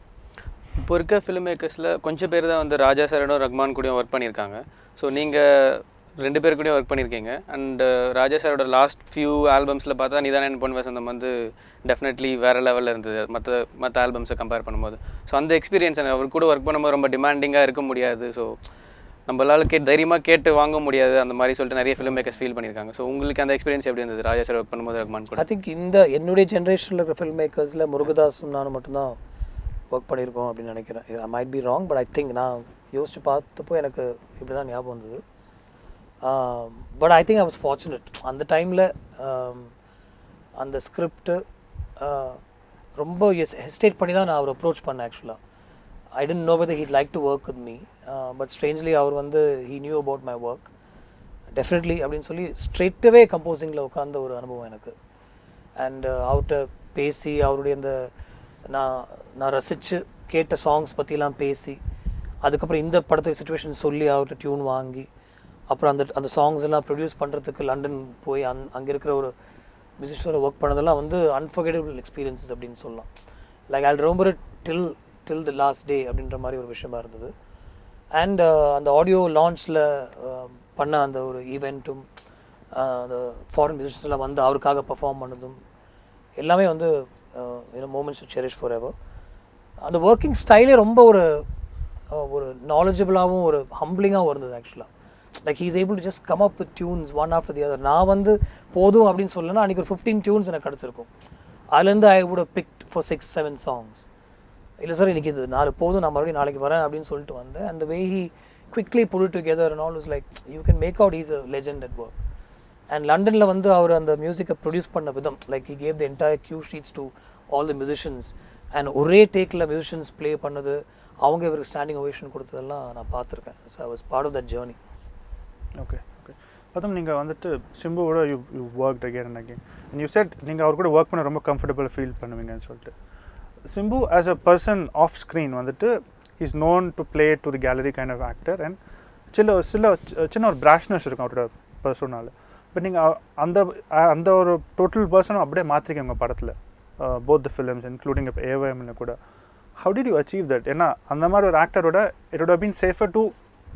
இப்போ இருக்க ஃபிலிம் மேக்கர்ஸில் கொஞ்சம் பேர் தான் வந்து ராஜா சாரோட ரஹ்மான் கூடயும் ஒர்க் பண்ணியிருக்காங்க. ஸோ நீங்கள் 2 பேர் கூடயும் ஒர்க் பண்ணியிருக்கீங்க. அண்ட் ராஜா சாரோட லாஸ்ட் ஃபியூ ஆல்பம்ஸில் பார்த்தா நீதானே என் பொன் வசந்தம் வந்து டெஃபினெட்லி வேறு லெவலில் இருந்தது மற்ற ஆல்பம்ஸை கம்பேர் பண்ணும்போது. ஸோ அந்த எக்ஸ்பீரியன்ஸ் அவர் கூட ஒர்க் பண்ணும்போது ரொம்ப டிமாண்டிங்காக இருக்க முடியாது. ஸோ நம்மளால் தைரியமாக கேட்டு வாங்க முடியாது அந்த மாதிரி சொல்லிட்டு நிறைய ஃபிலிம் மேக்கர்ஸ் ஃபீல் பண்ணியிருக்காங்க. ஸோ உங்களுக்கு அந்த எக்ஸ்பீரியன்ஸ் எப்படி இருந்தது ராஜா சார் ஒர்க் பண்ணும்போது ரஹ்மான் கூட? ஐ திங்க் இந்த என்னுடைய ஜென்ரேஷனில் இருக்கிற ஃபில்ம் மேக்கர்ஸில் முருகதாஸும் நானும் மட்டும்தான் ஒர்க் பண்ணியிருக்கோம் அப்படின்னு நினைக்கிறேன். I might be wrong, but I think நான் யோசிச்சு பார்த்தப்போ எனக்கு இப்படி தான் ஞாபகம் வந்தது. But I think I was fortunate. அந்த டைமில் அந்த ஸ்கிரிப்டு ரொம்ப ஹெசிடேட் பண்ணி தான் நான் அவர் அப்ரோச் பண்ணேன். ஆக்சுவலாக I didn't know whether he'd like to work with me, but strangely அவர் வந்து he knew about my work definitely அப்படின்னு சொல்லி ஸ்ட்ரெயிட்டவே கம்போசிங்கில் உட்கார்ந்த ஒரு அனுபவம் எனக்கு. அண்ட் அவர்கிட்ட பேசி அவருடைய அந்த நான் ரசித்து கேட்ட சாங்ஸ் பற்றிலாம் பேசி, அதுக்கப்புறம் இந்த படத்துக்கு சுச்சுவேஷன் சொல்லி அவர்கிட்ட டியூன் வாங்கி, அப்புறம் அந்த சாங்ஸ் எல்லாம் ப்ரொடியூஸ் பண்ணுறதுக்கு லண்டன் போய் அங்கே இருக்கிற ஒரு மியூசிஷியனோட ஒர்க் பண்ணதெல்லாம் வந்து அன்ஃபர்கெட்டபிள் எக்ஸ்பீரியன்ஸஸ் அப்படின்னு சொல்லலாம். Like I remember it till the last day அப்படின்ற மாதிரி ஒரு விஷயமா இருந்தது. அண்ட் அந்த ஆடியோ லான்ச்சில் பண்ண அந்த ஒரு ஈவெண்ட்டும் அந்த ஃபாரின் மியூசிஷியன்ஸ்லாம் வந்து அவருக்காக பர்ஃபார்ம் பண்ணதும் எல்லாமே வந்து moments to cherish for ever. அந்த ஒர்க்கிங் ஸ்டைலே ரொம்ப ஒரு நாலேஜபிளாகவும் ஒரு ஹம்பிளிங்காகவும் இருந்தது. ஆக்சுவலாக like he is able to just come up with tunes one after the other. நான் வந்து போதும் அப்படின்னு சொல்லலைன்னா அன்றைக்கி ஒரு 15 டியூன்ஸ் எனக்கு கிடச்சிருக்கும். அதுலேருந்து I would picked for 6-7 songs. இல்லை சார் இன்றைக்கி இது 4 போதும், நான் மறுபடியும் நாளைக்கு வரேன் அப்படின்னு சொல்லிட்டு வந்தேன். அந்த way he quickly put it together and all is like you can make out he's a legend at work. And London la vandu avaru and the music produce panna vidham, like he gave the entire cue sheets to all the musicians and ஒரே டேக்ல musicians play பண்ணது, அவங்க இவருக்கு standing ovation கொடுத்ததெல்லாம் நான் பார்த்துருக்கேன். So I was part of that journey. Okay. Gautham, நீங்கள் வந்துட்டு சிம்புவோட you worked again and again and you said நீங்கள் அவர் கூட ஒர்க் பண்ண ரொம்ப கம்ஃபர்டபுள் ஃபீல் பண்ணுவீங்கன்னு சொல்லிட்டு. Simbu as a person off screen வந்துட்டு he's known to play to the gallery kind of actor and சின்ன ஒரு brashness இருக்கும் அவரோட பர்சனால. பட் நீங்கள் அந்த ஒரு டோட்டல் பர்சனும் அப்படியே மாற்றிருக்கீங்க உங்கள் படத்தில், both the films including இப்போ AYM கூட. How did you achieve that? ஏன்னா அந்த மாதிரி ஒரு ஆக்டரோட it would have been safer to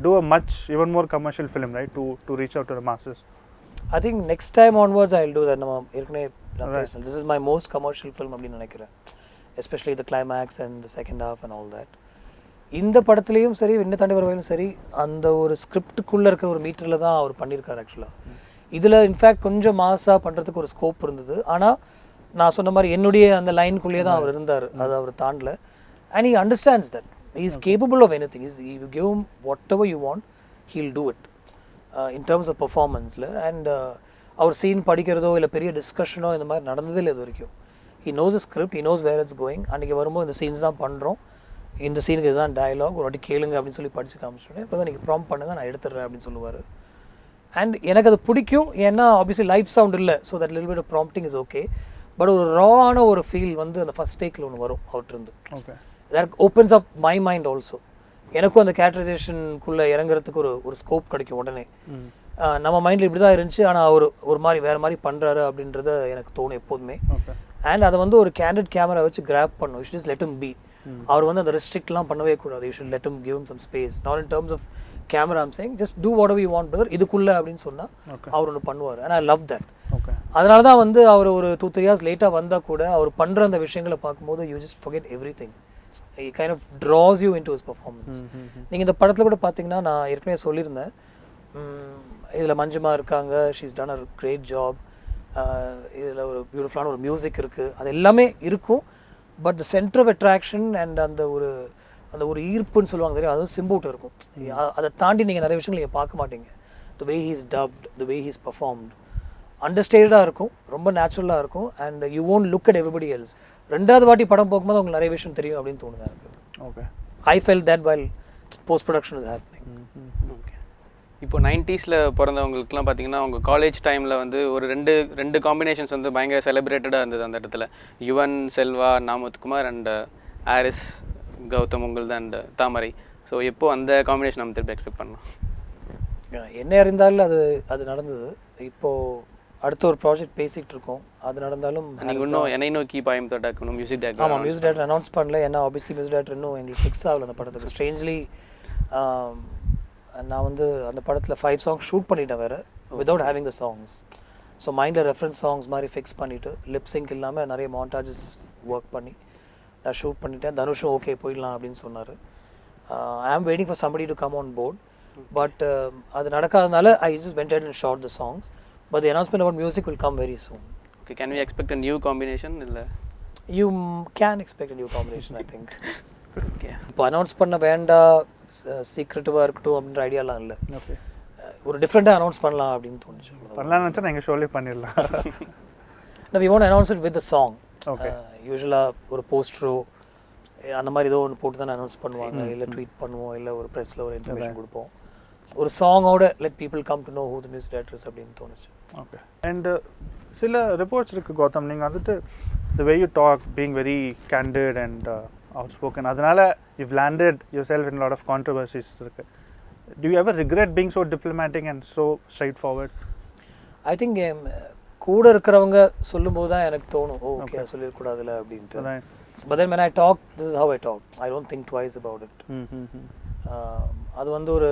do a much even more commercial film, right, to reach out to the masses. I think next time onwards I'll do that. நம்ம ஏற்கனவே பேசணும், this is my most commercial film அப்படின்னு நினைக்கிறேன், especially the climax and the second half and all that. இந்த படத்துலேயும் சரி என்ன தாண்டி வருவாயிலும் சரி அந்த ஒரு ஸ்கிரிப்டுக்குள்ளே இருக்கிற ஒரு மீட்டரில் தான் அவர் பண்ணியிருக்காரு. ஆக்சுவலாக இதில் இன்ஃபேக்ட் கொஞ்சம் மாசாக பண்ணுறதுக்கு ஒரு ஸ்கோப் இருந்தது. ஆனால் நான் சொன்ன மாதிரி என்னுடைய அந்த லைனுக்குள்ளேயே தான் அவர் இருந்தார், அது அவர் தாண்டல. And he understands that he is capable of anything. You give him whatever you want, he'll do it in terms of performanceல. அண்ட் அவர் சீன் படிக்கிறதோ இல்லை பெரிய டிஸ்கஷனோ இந்த மாதிரி நடந்ததே இல்லை இது வரைக்கும். he knows the script, he knows where it's going. அன்றைக்கி வரும்போது இந்த சீன்ஸ் தான் பண்ணுறோம், இந்த சீனுக்கு இதுதான் டயலாக், ஒரு வாட்டி கேளுங்க அப்படின்னு சொல்லி படித்து காமிச்சிட்டேன், இப்போ தான் நீங்கள் ப்ராம்ப்ட் பண்ணுங்கள் நான் எடுத்துடுறேன் அப்படின்னு சொல்லுவார். அண்ட் எனக்கு அது பிடிக்கும், ஏன்னா ஆப்வியஸ்லி லைஃப் சவுண்ட் இல்லை, so that little bit of prompting is okay. But ஒரு ராவான ஒரு ஃபீல் வந்து அந்த ஃபஸ்ட் டேக்கில் ஒன்று வரும் அவர்கிட்டருந்து. Okay, that opens up my mind also. எனக்கும் அந்த கேரக்டரைசேஷனுக்குள்ளே இறங்குறதுக்கு ஒரு ஸ்கோப் கிடைக்கும் உடனே. நம்ம மைண்டில் இப்படி தான் இருந்துச்சு, ஆனால் அவர் ஒரு மாதிரி வேறு மாதிரி பண்ணுறாரு அப்படின்றத எனக்கு தோணும் எப்போதுமே. அண்ட் அதை வந்து ஒரு கேண்டிட் கேமரா வச்சு கிராப் பண்ணும். You should let him be. அவர் வந்து அந்த ரெஸ்ட்ரிக்ட்லாம் பண்ணவே கூடாது. You should let him give him some space, not in terms of camera. I'm saying just do whatever you want brother, இதுக்குள்ளே அப்படின்னு சொன்னால் அவர் ஒன்று பண்ணுவார். And I love that. அதனால தான் வந்து அவர் ஒரு 2-3 years லேட்டாக வந்தால் கூட அவர் பண்ணுற அந்த விஷயங்களை பார்க்கும்போது you just forget everything. he kind of draws you into his performance. நீங்கள் இந்த படத்தில் கூட பார்த்தீங்கன்னா நான் ஏற்கனவே சொல்லியிருந்தேன், இதில் மஞ்சுமா இருக்காங்க, she's done a great job. இதில் ஒரு பியூட்டிஃபுல்லான ஒரு மியூசிக் இருக்குது, அது எல்லாமே இருக்கும். But the centre of attraction and அந்த ஒரு ஈர்ப்புன்னு சொல்லுவாங்க தெரியும், அதுவும் சிம்புட்ட இருக்கும். அதை தாண்டி நீங்கள் நிறைய விஷயங்கள் நீங்கள் பார்க்க மாட்டீங்க. த வே ஹீஸ் டப்ட், த வே ஹீஸ் பர்ஃபார்ம்ட் அண்டர்ஸ்டேட்டடாக இருக்கும், ரொம்ப நேச்சுரலாக இருக்கும். And you won't look at everybody else. ரெண்டாவது வாட்டி படம் போகும்போது உங்களுக்கு நிறைய விஷயம் தெரியும் அப்படின்னு தோணுது எனக்கு. Okay, I felt that while post production is happening. Okay, இப்போ 90s பிறந்தவங்களுக்குலாம் பார்த்தீங்கன்னா அவங்க காலேஜ் டைமில் வந்து ஒரு ரெண்டு காம்பினேஷன்ஸ் வந்து பயங்கர செலிப்ரேட்டடாக இருந்தது அந்த இடத்துல. யுவன் செல்வா, நாமுத்குமார் அண்ட் ஆரிஸ் கௌதம் உங்கள்து அண்ட் தாமரை. ஸோ எப்போ அந்த காம்பினேஷன் நம்ம திருப்பி எக்ஸ்பெக்ட் பண்ணலாம்? என்ன அறிந்தாலும் அது நடந்தது. இப்போது அடுத்த ஒரு ப்ராஜெக்ட் பேசிகிட்டு இருக்கோம். அது நடந்தாலும் நீங்கள் இன்னும் என்னை நோக்கி பாயம் தொட்டாக்கணும் மியூசிக் டேரக்டர். ஆமாம், மியூசிக் டேரக்டர் அனௌன்ஸ் பண்ணல. ஏன்னா ஆப்வியஸ்லி மியூசிக் டேரக்டர் இன்னும் எங்களுக்கு ஃபிக்ஸ் ஆகல அந்த படத்துக்கு. ஸ்ட்ரேஞ்ச்லி நான் வந்து அந்த படத்தில் 5 songs ஷூட் பண்ணிட்டேன் வேறு, without having the songs. So மைண்டில் ரெஃபரன்ஸ் சாங்ஸ் மாதிரி ஃபிக்ஸ் பண்ணிவிட்டு லிப்ஸிங்க் இல்லாமல் நிறைய மாண்டாஜஸ் ஒர்க் பண்ணி நான் ஷூட் பண்ணிட்டேன். தனுஷும் ஓகே போயிடலாம் அப்படின்னு சொன்னார். I am waiting for somebody to come on board. But அது நடக்காதனால I just went and shot the songs. But the announcement about music will come very soon. Okay, can we expect a new combination? இல்லை, you can expect a new combination I think. Okay, இப்போ announce பண்ண வேண்டாம், சீக்ரெட்டிவாக இருக்கட்டும் அப்படின்ற ஐடியாலாம் இல்லை. Okay, ஒரு டிஃப்ரெண்ட்டாக அனௌன்ஸ் பண்ணலாம் அப்படின்னு தோணுச்சு. பண்ணலாம்னு நினச்சா நான் எங்கள் ஷோலேயே பண்ணிடலாம். We want announce it with the song. Okay, யூஸ்வலாக ஒரு போஸ்டரோ அந்த மாதிரி ஏதோ ஒன்று போட்டு தானே அனௌன்ஸ் பண்ணுவாங்க, இல்லை ட்வீட் பண்ணுவோம், இல்லை ஒரு ப்ரெஸ்ஸில் ஒரு இன்ஃபர்மேஷன் கொடுப்போம். ஒரு சாங்கோட let people come to know who the music directors அப்படின்னு தோணுச்சு. ஓகே. அண்ட் சில ரிப்போர்ட்ஸ் இருக்குது கௌதம், நீங்கள் வந்துட்டு the way you talk being very candid and outspoken, அதனால you've landed yourself in a lot of controversies இருக்கு. Do you ever regret being so diplomatic and so straightforward? I think கூட இருக்கிறவங்க சொல்லும்போது தான் எனக்கு தோணும், ஓகே சொல்லிடக்கூடாதுல அப்படின்ட்டு. But then when I talk, this is how I talk. I don't think twice about it. அது வந்து ஒரு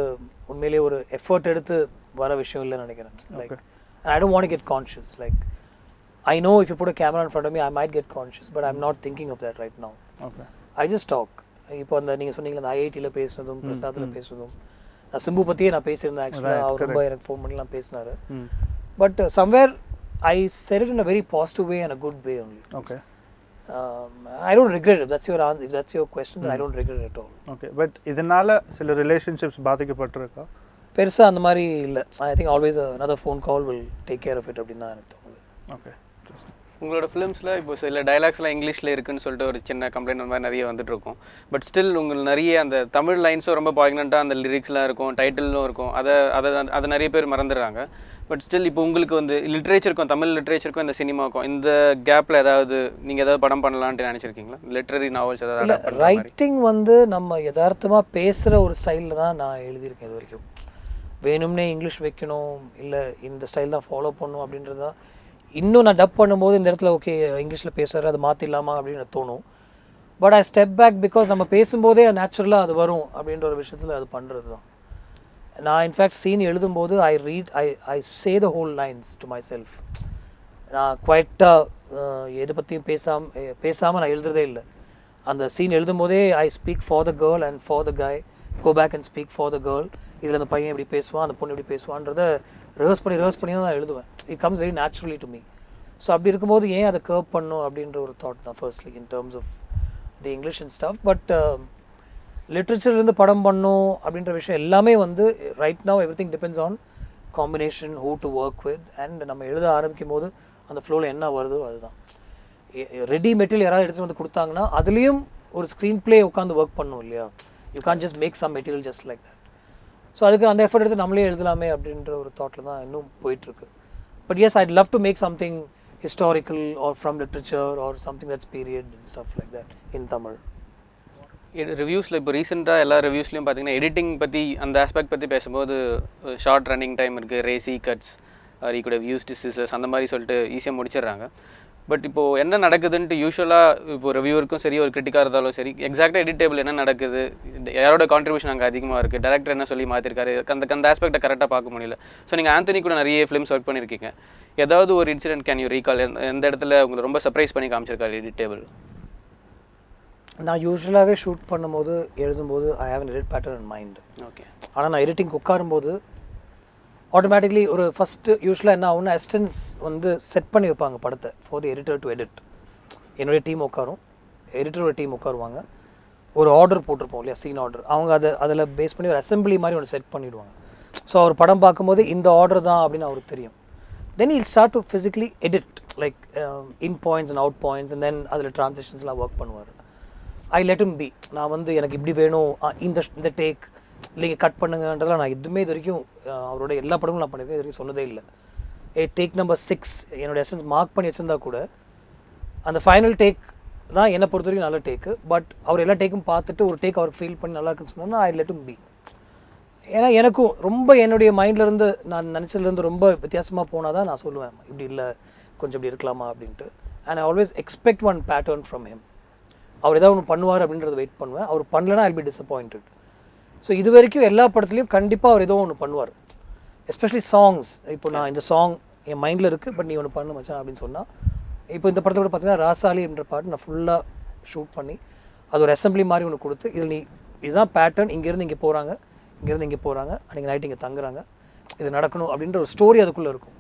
உண்மையிலேயே ஒரு எஃபர்ட் எடுத்து வர விஷயம் இல்லைன்னு நினைக்கிறேன். Like, and I don't want to get conscious. Like, I know if you put a camera in front of me, I might get conscious, but I'm not thinking of that right now. Okay. I just talk. இப்போ அந்த நீங்கள் சொன்னீங்களா அந்த ஐஐடியில் பேசுனதும் பிரசாத்தில் பேசுனதும், நான் சிம்பு பற்றியே நான் பேசியிருந்தேன். ஆக்சுவலாக அவர் ரொம்ப எனக்கு ஃபோன் பண்ணிலாம் பேசினார். But somewhere I said it in a very positive way and a good way only. Okay. I don't regret it. If that's your question, then I don't regret it at all. Okay. But இதனால சில relationships பாதிக்கப்பட்டிருக்கா? பெருசா அந்த மாதிரி இல்லை. I think always another phone call will take care of it அப்படின்னு தான் எனக்கு தோணுது. Okay. உங்களோட ஃபிலிம்ஸில் இப்போ சில டைலாக்ஸ்லாம் இங்கிலீஷில் இருக்குன்னு சொல்லிட்டு ஒரு சின்ன கம்ப்ளைண்ட் அந்த மாதிரி நிறைய வந்துட்டு இருக்கும். பட் ஸ்டில் உங்களுக்கு நிறைய அந்த தமிழ் லைன்ஸும் ரொம்ப பாய்க்னண்ட்டாக அந்த லிரிக்ஸ்லாம் இருக்கும், டைட்டிலும் இருக்கும். அதை நிறைய பேர் மறந்துடுறாங்க. பட் ஸ்டில் இப்போ உங்களுக்கு வந்து லிட்ரேச்சருக்கும் தமிழ் லிட்ரேச்சருக்கும் இந்த சினிமாக்கும் இந்த கேப்பில் ஏதாவது நீங்கள் ஏதாவது படம் பண்ணலான்ட்டு நினச்சிருக்கீங்களா? லிட்ரரி நாவல்ஸ் ஏதாவது? ரைட்டிங் வந்து நம்ம யதார்த்தமாக பேசுகிற ஒரு ஸ்டைலில் தான் நான் எழுதியிருக்கேன் இது வரைக்கும். வேணும்னே இங்கிலீஷ் வைக்கணும், இல்லை இந்த ஸ்டைல் தான் ஃபாலோ பண்ணணும் அப்படின்றது தான். இன்னும் நான் டப் பண்ணும்போது இந்த இடத்துல ஓகே இங்கிலீஷில் பேசுகிற அது மாற்றிடலாமா அப்படின்னு தோணும். But I step back because நம்ம பேசும்போதே நேச்சுரலாக அது வரும் அப்படின்ற ஒரு விஷயத்தில் அது பண்ணுறது தான். நான் இன்ஃபேக்ட் சீன் எழுதும்போது I say the whole lines to myself. நான் குவைட்டாக எதை பற்றியும் பேசாமல் நான் எழுதுறதே இல்லை. அந்த சீன் எழுதும்போதே I speak for the girl and for the guy, go back and speak for the girl. இதில் அந்த பையன் எப்படி பேசுவான், அந்த பொண்ணு எப்படி பேசுவான்றதை ரிஹர்ஸ் பண்ணி தான் நான் எழுதுவேன். It comes very naturally to me. So அப்படி இருக்கும்போது ஏன் அதை கர்வ் பண்ணும் அப்படின்ற ஒரு தாட் தான் firstly in terms of the English and stuff. But லிட்ரேச்சர்லேருந்து படம் பண்ணும் அப்படின்ற விஷயம் எல்லாமே வந்து right now everything depends on combination, who to work with. And நம்ம எழுத ஆரம்பிக்கும் போது அந்த ஃப்ளோவில் என்ன வருதோ அதுதான். ரெடி மெட்டீரியல் யாராவது எடுத்துகிட்டு வந்து கொடுத்தாங்கன்னா அதுலேயும் ஒரு ஸ்க்ரீன் பிளே உட்காந்து ஒர்க் பண்ணும் இல்லையா. You can just make some material just like that. So அதுக்கு அந்த எஃபர்ட் எடுத்து நம்மளே எழுதலாமே அப்படின்ற ஒரு தாட்டில் தான் இன்னும் போயிட்டுருக்கு. But yes, I'd love to make something historical or from literature or something that's period and stuff like that in Tamil. ரிவ்யூஸில் இப்போ ரீசெண்டாக எல்லா ரிவ்யூஸ்லையும் பார்த்தீங்கன்னா எடிட்டிங் பற்றி அந்த ஆஸ்பெக்ட் பற்றி பேசும்போது ஷார்ட் ரன்னிங் டைம் இருக்குது, racy cuts, he could have used scissors அந்த மாதிரி சொல்லிட்டு ஈஸியாக முடிச்சிடுறாங்க. பட் இப்போது என்ன நடக்குதுன்ட்டு யூஸ்வலாக இப்போ ரிவ்யூவருக்கும் சரி ஒரு கிரிட்டிக்காக இருந்தாலும் சரி எக்ஸாக்டாக எடிட்டேபிள் என்ன நடக்குது, யாரோட கான்ட்ரிபியூஷன் அங்கே அதிகமாக இருக்குது, டேரக்டர் என்ன சொல்லி மாற்றிருக்காரு, அந்த ஆஸ்பெக்டை கரெக்டாக பார்க்க முடியல. ஸோ நீங்கள் ஆந்தனி கூட நிறைய ஃபிலிம்ஸ் ஒர்க் பண்ணியிருக்கீங்க. ஏதாவது ஒரு இன்சிடென்ட் கேன் யூ ரீகால், எந்த இடத்துல உங்களை ரொம்ப சர்ப்ரைஸ் பண்ணி காமிச்சிருக்காரு எடிட்டேபிள்? நான் யூஸ்வலாகவே ஷூட் பண்ணும்போது எழுதும்போது I have an edit pattern in mind. Okay. ஆனால் நான் எடிட்டிங் உட்காரும்போது ஆட்டோமேட்டிக்லி ஒரு ஃபஸ்ட்டு யூஸ்வலாக என்ன ஆகும்னா அசிஸ்டன்ஸ் வந்து செட் பண்ணி வைப்பாங்க படத்தை for the editor to edit. என்னுடைய டீம் உட்காரும், எடிட்டரோட டீம் உட்காருவாங்க, ஒரு ஆர்டர் போட்டிருப்போம் இல்லையா, சீன் ஆர்டர். அவங்க அதில் பேஸ் பண்ணி ஒரு அசம்பிளி மாதிரி ஒன்று செட் பண்ணிவிடுவாங்க. ஸோ அவர் படம் பார்க்கும்போது இந்த ஆர்டர் தான் அப்படின்னு அவருக்கு தெரியும். Then I'll start to physically edit like in points and out points and then அதில் ட்ரான்சிஷன்ஸ்லாம் ஒர்க் பண்ணுவார். I let him be. நான் வந்து எனக்கு இப்படி வேணும், இந்த டேக் இல்லைங்க கட் பண்ணுங்கன்றதெல்லாம் நான் எதுவுமே இது வரைக்கும் அவரோட எல்லா படமும் நான் பண்ணியிருக்கேன், இது வரைக்கும் சொன்னதே இல்லை. டேக் நம்பர் 6 என்னோடய எசன்ஸ் மார்க் பண்ணி வச்சுருந்தா கூட அந்த ஃபைனல் டேக் தான் என்னை பொறுத்த வரைக்கும் நல்ல டேக்கு. பட் அவர் எல்லா டேக்கும் பார்த்துட்டு ஒரு டேக் அவர் ஃபீல் பண்ணி நல்லா இருக்குன்னு சொன்னோன்னா ஐ லெட் ஹிம் பி. ஏன்னா எனக்கும் ரொம்ப என்னுடைய மைண்ட்லேருந்து நான் நினச்சதுலேருந்து ரொம்ப வித்தியாசமாக போனால் தான் நான் சொல்லுவேன் இப்படி இல்லை கொஞ்சம் இப்படி இருக்கலாமா அப்படின்ட்டு. And I always expect one pattern from him. அவர் ஏதாவது ஒன்று பண்ணுவார் அப்படின்றத வெயிட் பண்ணுவேன். அவர் பண்ணலன்னா ஐல் பி டிசப்பாயிண்டட். ஸோ இது வரைக்கும் எல்லா படத்துலையும் கண்டிப்பாக அவர் ஏதோ ஒன்று பண்ணுவார். Especially songs. இப்போ நான் இந்த சாங் என் மைண்டில் இருக்குது, பட் நீ ஒன்று பண்ணு மச்சான் அப்படின்னு சொன்னால், இப்போ இந்த படத்தோட பார்த்தீங்கன்னா ராசாலி என்ற பாட்டு நான் ஃபுல்லாக ஷூட் பண்ணி அது ஒரு அசம்பிளி மாதிரி ஒன்று கொடுத்து, இதில் நீ இதுதான் பேட்டர்ன், இங்கேருந்து இங்கே போகிறாங்க, இங்கேருந்து இங்கே போகிறாங்க, அன்றைக்கி நைட் இங்கே தங்குறாங்க, இது நடக்கணும் அப்படின்ற ஒரு ஸ்டோரி அதுக்குள்ளே இருக்கும்.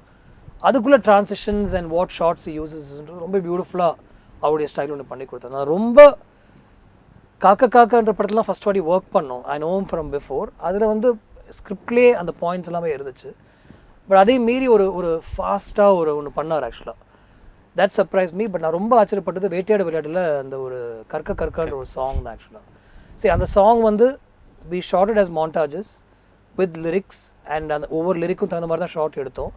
அதுக்குள்ளே ட்ரான்சிஷன்ஸ் அண்ட் வாட் ஷார்ட்ஸ் யூசஸ்ன்றது ரொம்ப பியூட்டிஃபுல்லாக அவருடைய ஸ்டைல் ஒன்று பண்ணி கொடுத்தேன். நான் ரொம்ப காக்கன்ற படத்துலாம் ஃபஸ்ட் வாட்டி ஒர்க் பண்ணோம். I know from before. அதில் வந்து ஸ்கிரிப்ட்லேயே அந்த பாயிண்ட்ஸ் எல்லாமே இருந்துச்சு. பட் அதே மீறி ஒரு ஃபாஸ்ட்டாக ஒன்று பண்ணார் ஆக்சுவலாக. That surprise me. பட் நான் ரொம்ப ஆச்சரியப்பட்டது வேட்டையாடு விளையாட்டில் அந்த ஒரு கற்கன்ற ஒரு சாங் தான் ஆக்சுவலாக. சரி, அந்த சாங் வந்து we shot it as montages with lyrics and அந்த ஒவ்வொரு லிரிக்கும் தகுந்த மாதிரி தான் ஷார்ட் எடுத்தோம்.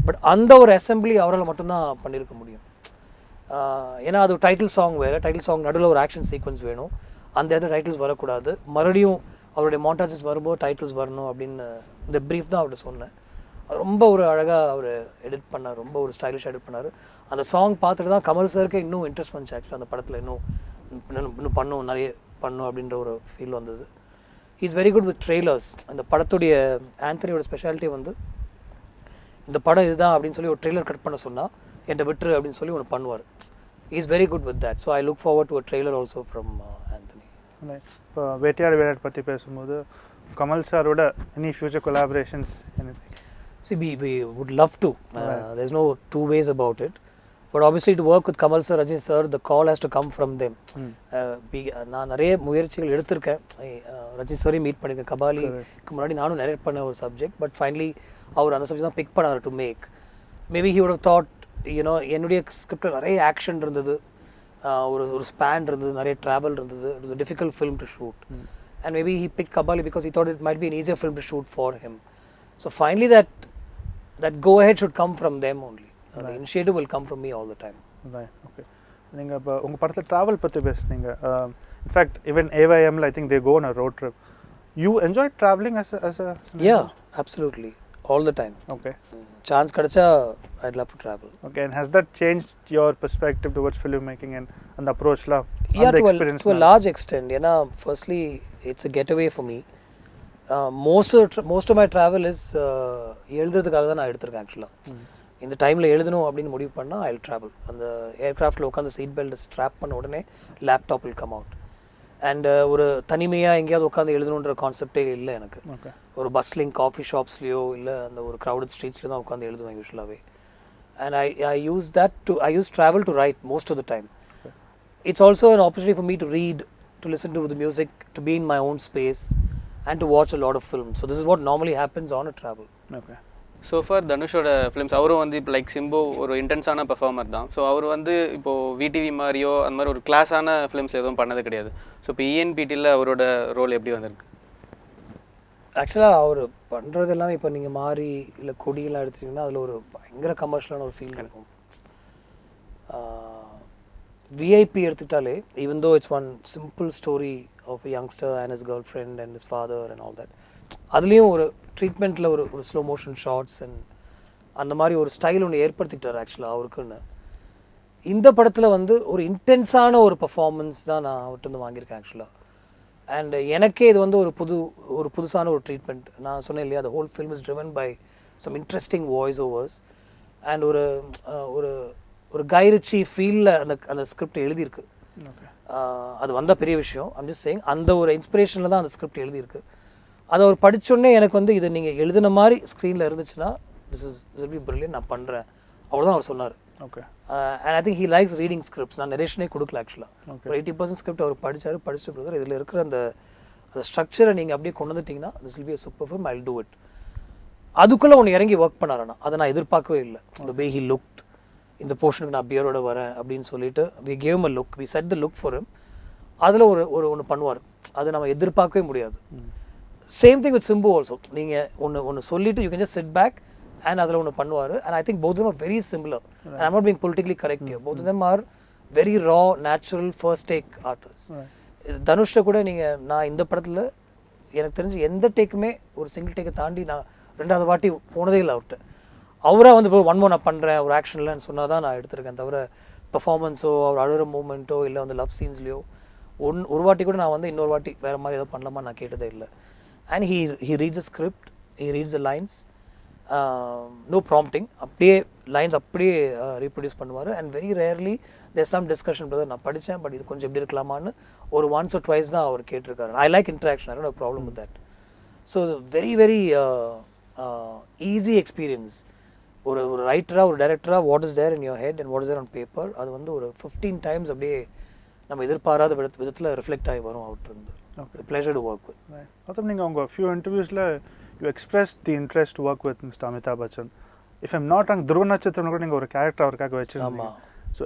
பட் அந்த ஒரு அசம்பிளி அவரால் மட்டும்தான் பண்ணியிருக்க முடியும். ஏன்னா அது டைட்டில் சாங் வேறு. டைட்டில் சாங் நடுவில் ஒரு ஆக்ஷன் சீக்வன்ஸ் வேணும். அந்த இடத்துல டைட்டில்ஸ் வரக்கூடாது. மறுபடியும் அவருடைய மாண்டாஜஸ் வரும்போது டைட்டில்ஸ் வரணும் அப்படின்னு இந்த ப்ரீஃப் தான் அவர்கிட்ட சொன்னேன். ரொம்ப ஒரு அழகாக அவர் எடிட் பண்ணார். ரொம்ப ஒரு ஸ்டைலிஷாக எடிட் பண்ணார். அந்த சாங் பார்த்துட்டு தான் கமல் சாருக்கு இன்னும் இன்ட்ரெஸ்ட் வந்துச்சு. ஆக்சுவலாக அந்த படத்தில் இன்னும் பண்ணும், நிறைய பண்ணும் அப்படின்ற ஒரு ஃபீல் வந்தது. Is very good with trailers. அந்த படத்துடைய ஆந்தனியோட ஸ்பெஷாலிட்டி வந்து இந்த படம் இதுதான் அப்படின்னு சொல்லி ஒரு ட்ரெய்லர் கட் பண்ண சொன்னால் என்கிட்ட விட்டுரு அப்படின்னு சொல்லி ஒன்று பண்ணுவார். Is very good with that. So I look forward to a trailer also from Anthony. இப்போ வேட்டையாடு விளையாட்டு பற்றி பேசும்போது கமல் சாரோட any future collaborations? See, we would love to. There's no two ways about it. But obviously to work with Kamal sir, Rajni sir, the call has to come from them. நான் நிறைய முயற்சிகள் எடுத்திருக்கேன். ரஜினி சாரையும் மீட் பண்ணியிருக்கேன். கபாலிக்கு முன்னாடி நானும் narrate பண்ண ஒரு subject. But finally அவர் அந்த சப்ஜெக்ட் தான் பிக் பண்ணார் to make. Maybe he would have thought, என்னுடைய ஸ்கிரிப்டில் நிறைய ஆக்ஷன் இருந்தது, ஒரு ஸ்பேன் இருந்தது, நிறைய ட்ராவல் இருந்தது. It was a difficult film to shoot. And maybe he picked Kabali because he thought it might be an easier film to shoot for him. So finally that go ahead should come from them only. The initiative will come from me all the time. Right. Okay. நீங்கள் இப்போ உங்கள் படத்தில் travel பற்றி பேசுனீங்க. In fact even AYMல I think they go on a road trip. You enjoy travelling as a Yeah, absolutely. All the time. Okay. Chance கிடைச்சா I'd love to travel. Okay. And has that changed your perspective towards filmmaking and the approach la? Yeah, to a large extent. ஏன்னா firstly it's a getaway for me. most of my travel is எழுதுறதுக்காக தான் நான் எடுத்திருக்கேன் ஆக்சுவலாக. இந்த டைமில் எழுதணும் அப்படின்னு முடிவு பண்ணால் ஐ வில் ட்ராவல். அந்த ஏர்க்ராஃப்டில் உட்காந்து சீட் பெல்ட் ஸ்ட்ராப் பண்ண உடனே laptop will come out. And ஒரு தனிமையாக எங்கேயாவது உட்காந்து எழுதணுன்ற கான்செப்டே இல்லை எனக்கு. ஒரு பஸ்லிங் காஃபி ஷாப்ஸ்லேயோ இல்லை அந்த ஒரு க்ரௌடட் ஸ்ட்ரீட்ஸ்லேயோ தான் உட்காந்து எழுதுவேன் யூஸ்வலாகவே. And I use travel to write most of the time. It's also an opportunity for me to read, to listen to the music, to be in my own space and to watch a lot of films. So this is what normally happens on a travel. Okay. So for தனுஷோட films அவரும் வந்து இப்போ like Simbu ஒரு இன்டென்ஸான performer தான். So அவர் வந்து இப்போது VTV மாதிரியோ அந்த மாதிரி ஒரு கிளாஸான ஃபிலிம்ஸ் எதுவும் பண்ணது கிடையாது. ஸோ இப்போ ENPTயில் அவரோட ரோல் எப்படி வந்திருக்கு? ஆக்சுவலாக அவர் பண்ணுறது எல்லாமே இப்போ நீங்கள் மாறி இல்லை கொடியெல்லாம் எடுத்துட்டிங்கன்னா அதில் ஒரு பயங்கர கமர்ஷியலான ஒரு ஃபீல் இருக்கும். VIP எடுத்துக்கிட்டாலே even though it's one simple story of a youngster and his girlfriend and his father and all that, அதுலேயும் ஒரு ட்ரீட்மெண்ட்டில் ஒரு ஸ்லோ மோஷன் ஷார்ட்ஸ் அண்ட் அந்த மாதிரி ஒரு ஸ்டைல் ஒன்று ஏற்படுத்திக்கிட்டார் ஆக்சுவலாக அவருக்குன்னு. இந்த படத்தில் வந்து ஒரு இன்டென்ஸான ஒரு பர்ஃபார்மன்ஸ் தான் நான் அவர்கிட்ட வந்து வாங்கியிருக்கேன் ஆக்சுவலாக. அண்ட் எனக்கே இது வந்து ஒரு புதுசான ஒரு ட்ரீட்மெண்ட். நான் சொன்னேன் இல்லையா, the whole film is driven by some interesting voice overs and ஒரு கை ரிச்சி ஃபீலில் அந்த ஸ்கிரிப்ட் எழுதியிருக்கு. அது வந்த பெரிய விஷயம். ஐம் ஜஸ்ட் சேயிங் அந்த ஒரு இன்ஸ்பிரேஷனில் தான் அந்த ஸ்கிரிப்ட் எழுதியிருக்கு. அதை அவர் படித்தோடனே எனக்கு வந்து இது நீங்கள் எழுதின மாதிரி ஸ்க்ரீனில் இருந்துச்சுன்னா this will be brilliant, நான் பண்ணுறேன் அவ்வளோதான் அவர் சொன்னார். Okay. And I think he likes reading scripts. நான் நரேஷனே கொடுக்கல ஆக்சுவலாக. ஒரு 80% ஸ்கிரிப்ட் அவர் படிச்சுட்டு பிரதர் இதில் இருக்கிற அந்த ஸ்ட்ரக்சரை நீங்கள் அப்படியே கொண்டு வந்துட்டிங்கன்னா this will be a super film, I'll do it. அதுக்குள்ளே ஒன்று இறங்கி ஒர்க் பண்ணாரண்ணா. அதை நான் எதிர்பார்க்கவே இல்லை. the way he looked, இந்த போர்ஷனுக்கு நான் பியரோட வரேன் அப்படின்னு சொல்லிட்டு we gave him a look, we set the look for him. அதில் ஒன்று பண்ணுவார், அது நம்ம எதிர்பார்க்கவே முடியாது. Same thing with Simbu also. நீங்கள் ஒன்று சொல்லிவிட்டு you can just sit back and அதில் ஒன்று பண்ணுவார். And I think both of them are very similar. And I'm not being politically correct here. Both of them are very raw, natural, first take artists. தனுஷ்ட கூட நீங்கள் நான் இந்த படத்தில் எனக்கு தெரிஞ்சு எந்த டேக்குமே ஒரு சிங்கிள் டேக்கை தாண்டி நான் 2வது வாட்டி போனதே இல்லை அவர்கிட்ட. அவராக வந்து இப்போ 1 more நான் பண்ணுறேன் ஒரு ஆக்ஷன்லன்னு சொன்னால் தான் நான் எடுத்திருக்கேன் தவிர பெர்ஃபார்மன்ஸோ அவர் அழுகிற மூமெண்ட்டோ இல்லை வந்து லவ் சீன்ஸ்லையோ ஒரு வாட்டி கூட நான் வந்து இன்னொரு வாட்டி வேறு மாதிரி ஏதோ பண்ணலாமா நான் கேட்டதே இல்லை. And he reads a script, he reads a lines, no prompting, அப்படியே லைன்ஸ் அப்படியே ரீப்ரொடியூஸ் பண்ணுவார். And very rarely there some discussion brother நான் படித்தேன் பட் இது கொஞ்சம் எப்படி இருக்கலாமான்னு ஒரு 1 or 2 தான் அவர் கேட்டிருக்காரு. I like interaction, I don't have problem with that. So very very easy experience. ஒரு ரைட்டராக ஒரு டைரக்டராக what is there in your head and what is there on paper அது வந்து ஒரு 15 times அப்படியே நம்ம எதிர்பாராத விதத்தில் ரிஃப்ளெக்ட் ஆகி வரும் அவர்கிட்ட. Okay, pleasure to work with. Gautham, நீங்கள் உங்கள் ஃபியூ இன்டர்வியூஸில் you express the interest to work with mister Amitabh Bachchan. If I'm not wrong, Dhruva Natchathiram கூட நீங்கள் ஒரு கேரக்டர் அவருக்காக வச்சுருந்தீங்க. So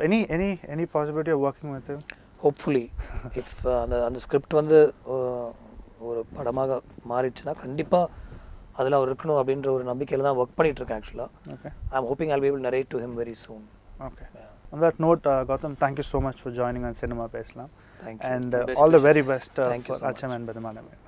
any possibility of working with him? Hopefully if அந்த ஸ்கிரிப்ட் வந்து ஒரு படமாக மாறிடுச்சுன்னா கண்டிப்பாக அதில் அவர் இருக்கணும் அப்படின்ற ஒரு நம்பிக்கையில் தான் ஒர்க் பண்ணிகிட்ருக்கேன் ஆக்சுவலாக. Okay, I am hoping I'll be able to narrate to him very soon. Okay. On that note, Gautham, thank you so much for joining on Cinema Pesalam. Thank you. And all the very best for Thank you so Achcham Yenbathu Madamaiyada.